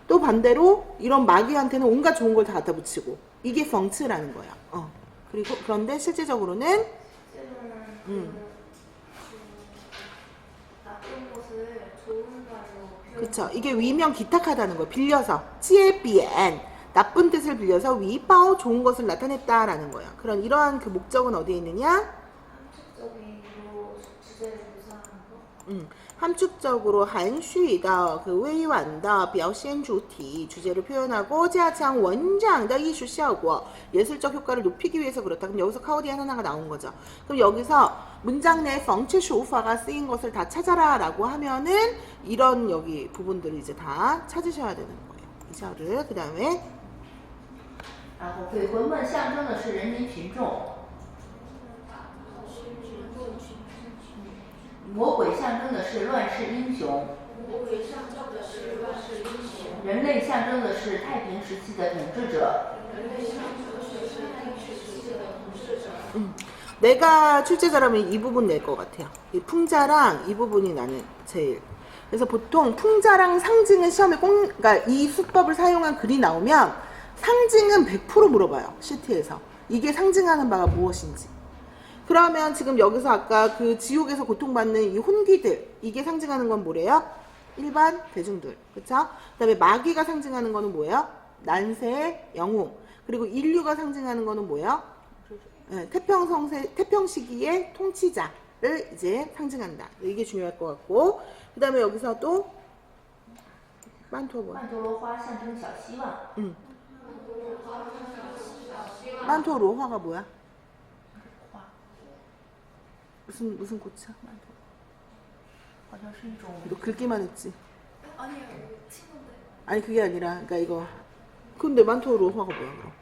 또 반대로 이런 마귀한테는 온갖 좋은 걸 다 갖다 붙이고 이게 펑츠라는 거야. 그리고 그런데 실제로는 나쁜 것을 좋은 말로 그쵸. 이게 위명 기탁하다는 거야. 빌려서 찌에비엔 나쁜 뜻을 빌려서 위바오 좋은 것을 나타냈다라는 거야. 그런 이러한 그 목적은 어디에 있느냐? 함축적으로 주제를 묘사하는 거. 함축적으로 한슈이다 그 외완다 表现主体 주제를 표현하고 加强文章的艺术效果 예술적 효과를 높이기 위해서 그렇다. 그럼 여기서 카오디안 하나가 나온 거죠. 그럼 여기서 문장 내 펑치슈우파가 쓰인 것을 다 찾아라라고 하면은 이런 여기 부분들을 이제 다 찾으셔야 되는 거예요. 이 절을 그 다음에 然后鬼魂们象征的是人民群众，魔鬼象征的是乱世英雄，人类象征的是太平时期的统治者。 내가 출제자라면 이 부분 낼 것 같아요. 이 풍자랑 이 부분이 나는 제일. 그래서 보통 풍자랑 상징은 시험에 꼭, 그러니까 이 수법을 사용한 글이 나오면 상징은 100% 물어봐요. 시트에서. 이게 상징하는 바가 무엇인지. 그러면 지금 여기서 아까 그 지옥에서 고통받는 이 혼귀들, 이게 상징하는 건 뭐래요? 일반 대중들. 그쵸? 그 다음에 마귀가 상징하는 거는 뭐예요? 난세, 영웅. 그리고 인류가 상징하는 거는 뭐예요? 네, 태평 시기의 통치자를 이제 상징한다. 이게 중요할 것 같고, 그 다음에 여기서 또曼陀罗曼陀罗花象征小希望。 曼陀罗화가 뭐야? 花 무슨 꽃이야? 好像是一种 너 긁기만 했지? 아니요, 친구들. 아니 그게 아니라, 그러니까 이거. 근데曼陀罗화가 뭐야 그럼?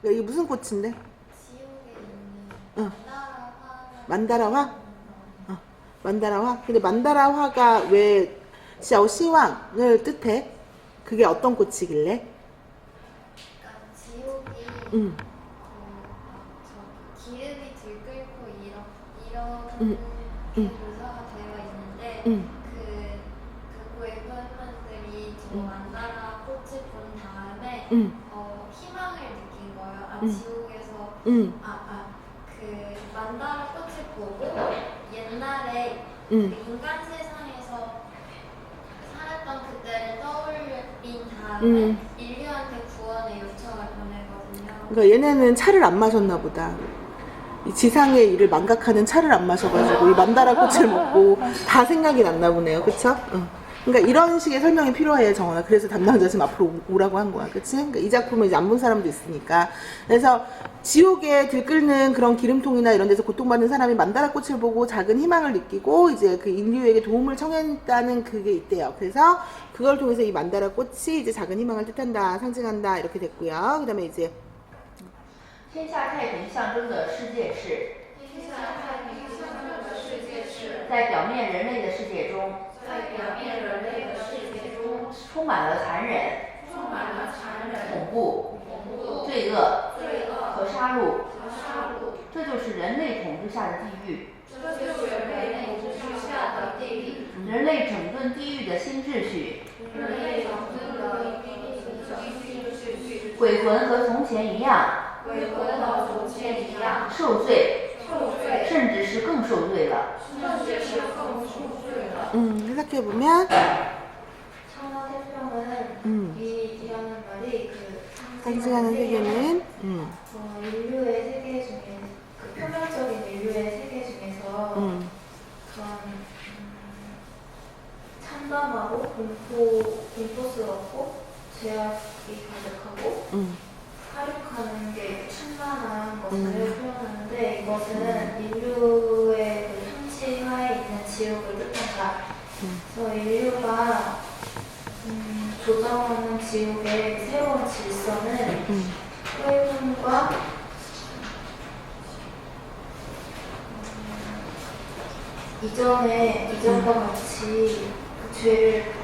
야, 이게 무슨 꽃인데? 지옥에 있는 응. 나라 만다라화? 만다라화? 근데 만다라화가 왜 샤오시왕을 뜻해? 그게 어떤 꽃이길래? 그러니까 지옥이 응. 기름이 들끓고 이런 게 응. 묘사가 되어 있는데 응. 그 외관들이 저 만다라 꽃을 본 다음에 응. 희망을 느낀 거예요. 응. 지옥에서 응. 그 만다라 꽃을 보고 옛날에 응. 그 인간 세상에서 살았던 그때를 떠올린 다음에 응. 인류한테 구원의 요청을 보내거든요. 그러니까 얘네는 차를 안 마셨나 보다. 이 지상의 일을 망각하는 차를 안 마셔가지고 이 만다라 꽃을 먹고 다 생각이 났나 보네요. 그쵸? 응. 그러니까 이런 식의 설명이 필요해, 정원아. 그래서 담당자 지금 앞으로 오라고 한 거야. 그치? 그러니까 이 작품을 이제 안 본 사람도 있으니까. 그래서 지옥에 들끓는 그런 기름통이나 이런 데서 고통받는 사람이 만다라 꽃을 보고 작은 희망을 느끼고 이제 그 인류에게 도움을 청했다는 그게 있대요. 그래서 그걸 통해서 이 만다라 꽃이 이제 작은 희망을 뜻한다, 상징한다, 이렇게 됐고요. 그 다음에 이제 天下太平象征的世界是在表面人类的世界中充满了残忍、恐怖、罪恶和杀戮，这就是人类统治下的地狱。人类整顿地狱的新秩序，鬼魂和从前一样受罪，甚至是更受罪了。 해석해보면 천하 태평은 이라는 말이 그 상징하는 세계는 인류의 세계 중에 그 표면적인 인류의 세계 중에서 그런 참담하고 공포스럽고 죄악이 가득하고 사륙하는 게 충만한 것을 표현하는데 이것은 인류의 그 통치하에 있는 지옥을 뜻한다. 그래서 인류가 조정하는 지옥의 새로운 질서는 회분과 이전과 같이 그 죄를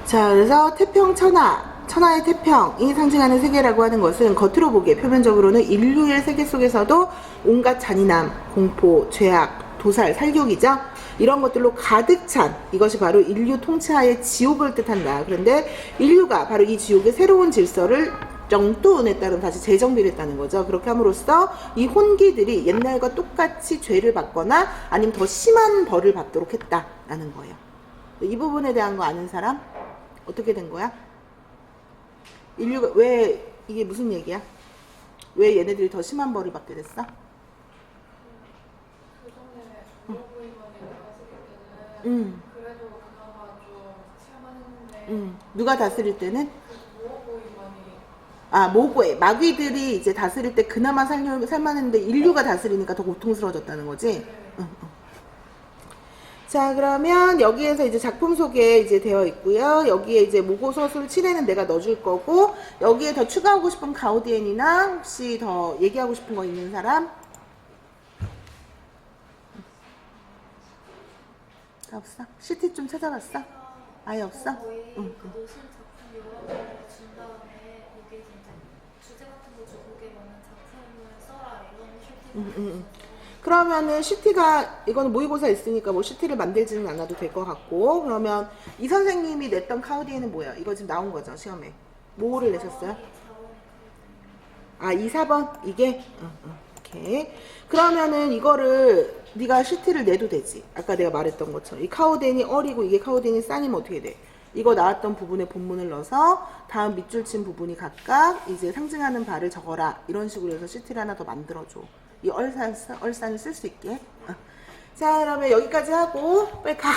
자, 그래서 태평 천하의 태평이 상징하는 세계라고 하는 것은 겉으로 보기에 표면적으로는 인류의 세계 속에서도 온갖 잔인함, 공포, 죄악, 도살, 살육이죠. 이런 것들로 가득 찬 이것이 바로 인류 통치하의 지옥을 뜻한다. 그런데 인류가 바로 이 지옥의 새로운 질서를 정도에 따른 다시 재정비를 했다는 거죠. 그렇게 함으로써 이 혼기들이 옛날과 똑같이 죄를 받거나 아니면 더 심한 벌을 받도록 했다라는 거예요. 이 부분에 대한 거 아는 사람? 어떻게 된 거야? 인류가 왜 이게 무슨 얘기야? 왜 얘네들이 더 심한 벌을 받게 됐어? 그래도 그나마 좀 살만했는데 누가 다스릴 때는? 모고이만이 모고에 마귀들이 이제 다스릴 때 그나마 살만했는데 인류가 다스리니까 더 고통스러워졌다는 거지? 응. 자, 그러면 여기에서 이제 작품 소개 이제 되어 있고요. 여기에 이제 모고 서술 7회는 내가 넣어줄 거고, 여기에 더 추가하고 싶은 가우디엔이나 혹시 더 얘기하고 싶은 거 있는 사람? 없어? CT 좀 찾아봤어? 아예 없어? 거의 응. 그 노신 작품 여러 개를 준 다음에 거기에 이제 주제 같은 거 주고 게 많은 작품을 써라 이런 슈팅을 그러면은 CT가 이거는 모의고사 있으니까 뭐 CT를 만들지는 않아도 될 것 같고, 그러면 이 선생님이 냈던 카우디에는 뭐야? 이거 지금 나온 거죠 시험에? 뭐를 내셨어요? 2, 4번? 이게? 오케이. 그러면은 이거를 네가 CT를 내도 되지. 아까 내가 말했던 것처럼 이 카우덴이 어리고 이게 카우덴이 싸니면 어떻게 돼? 이거 나왔던 부분에 본문을 넣어서 다음 밑줄 친 부분이 각각 이제 상징하는 바를 적어라. 이런 식으로 해서 CT를 하나 더 만들어줘. 이 얼산을 쓸 수 있게. 자, 그러면 여기까지 하고 빨리 가.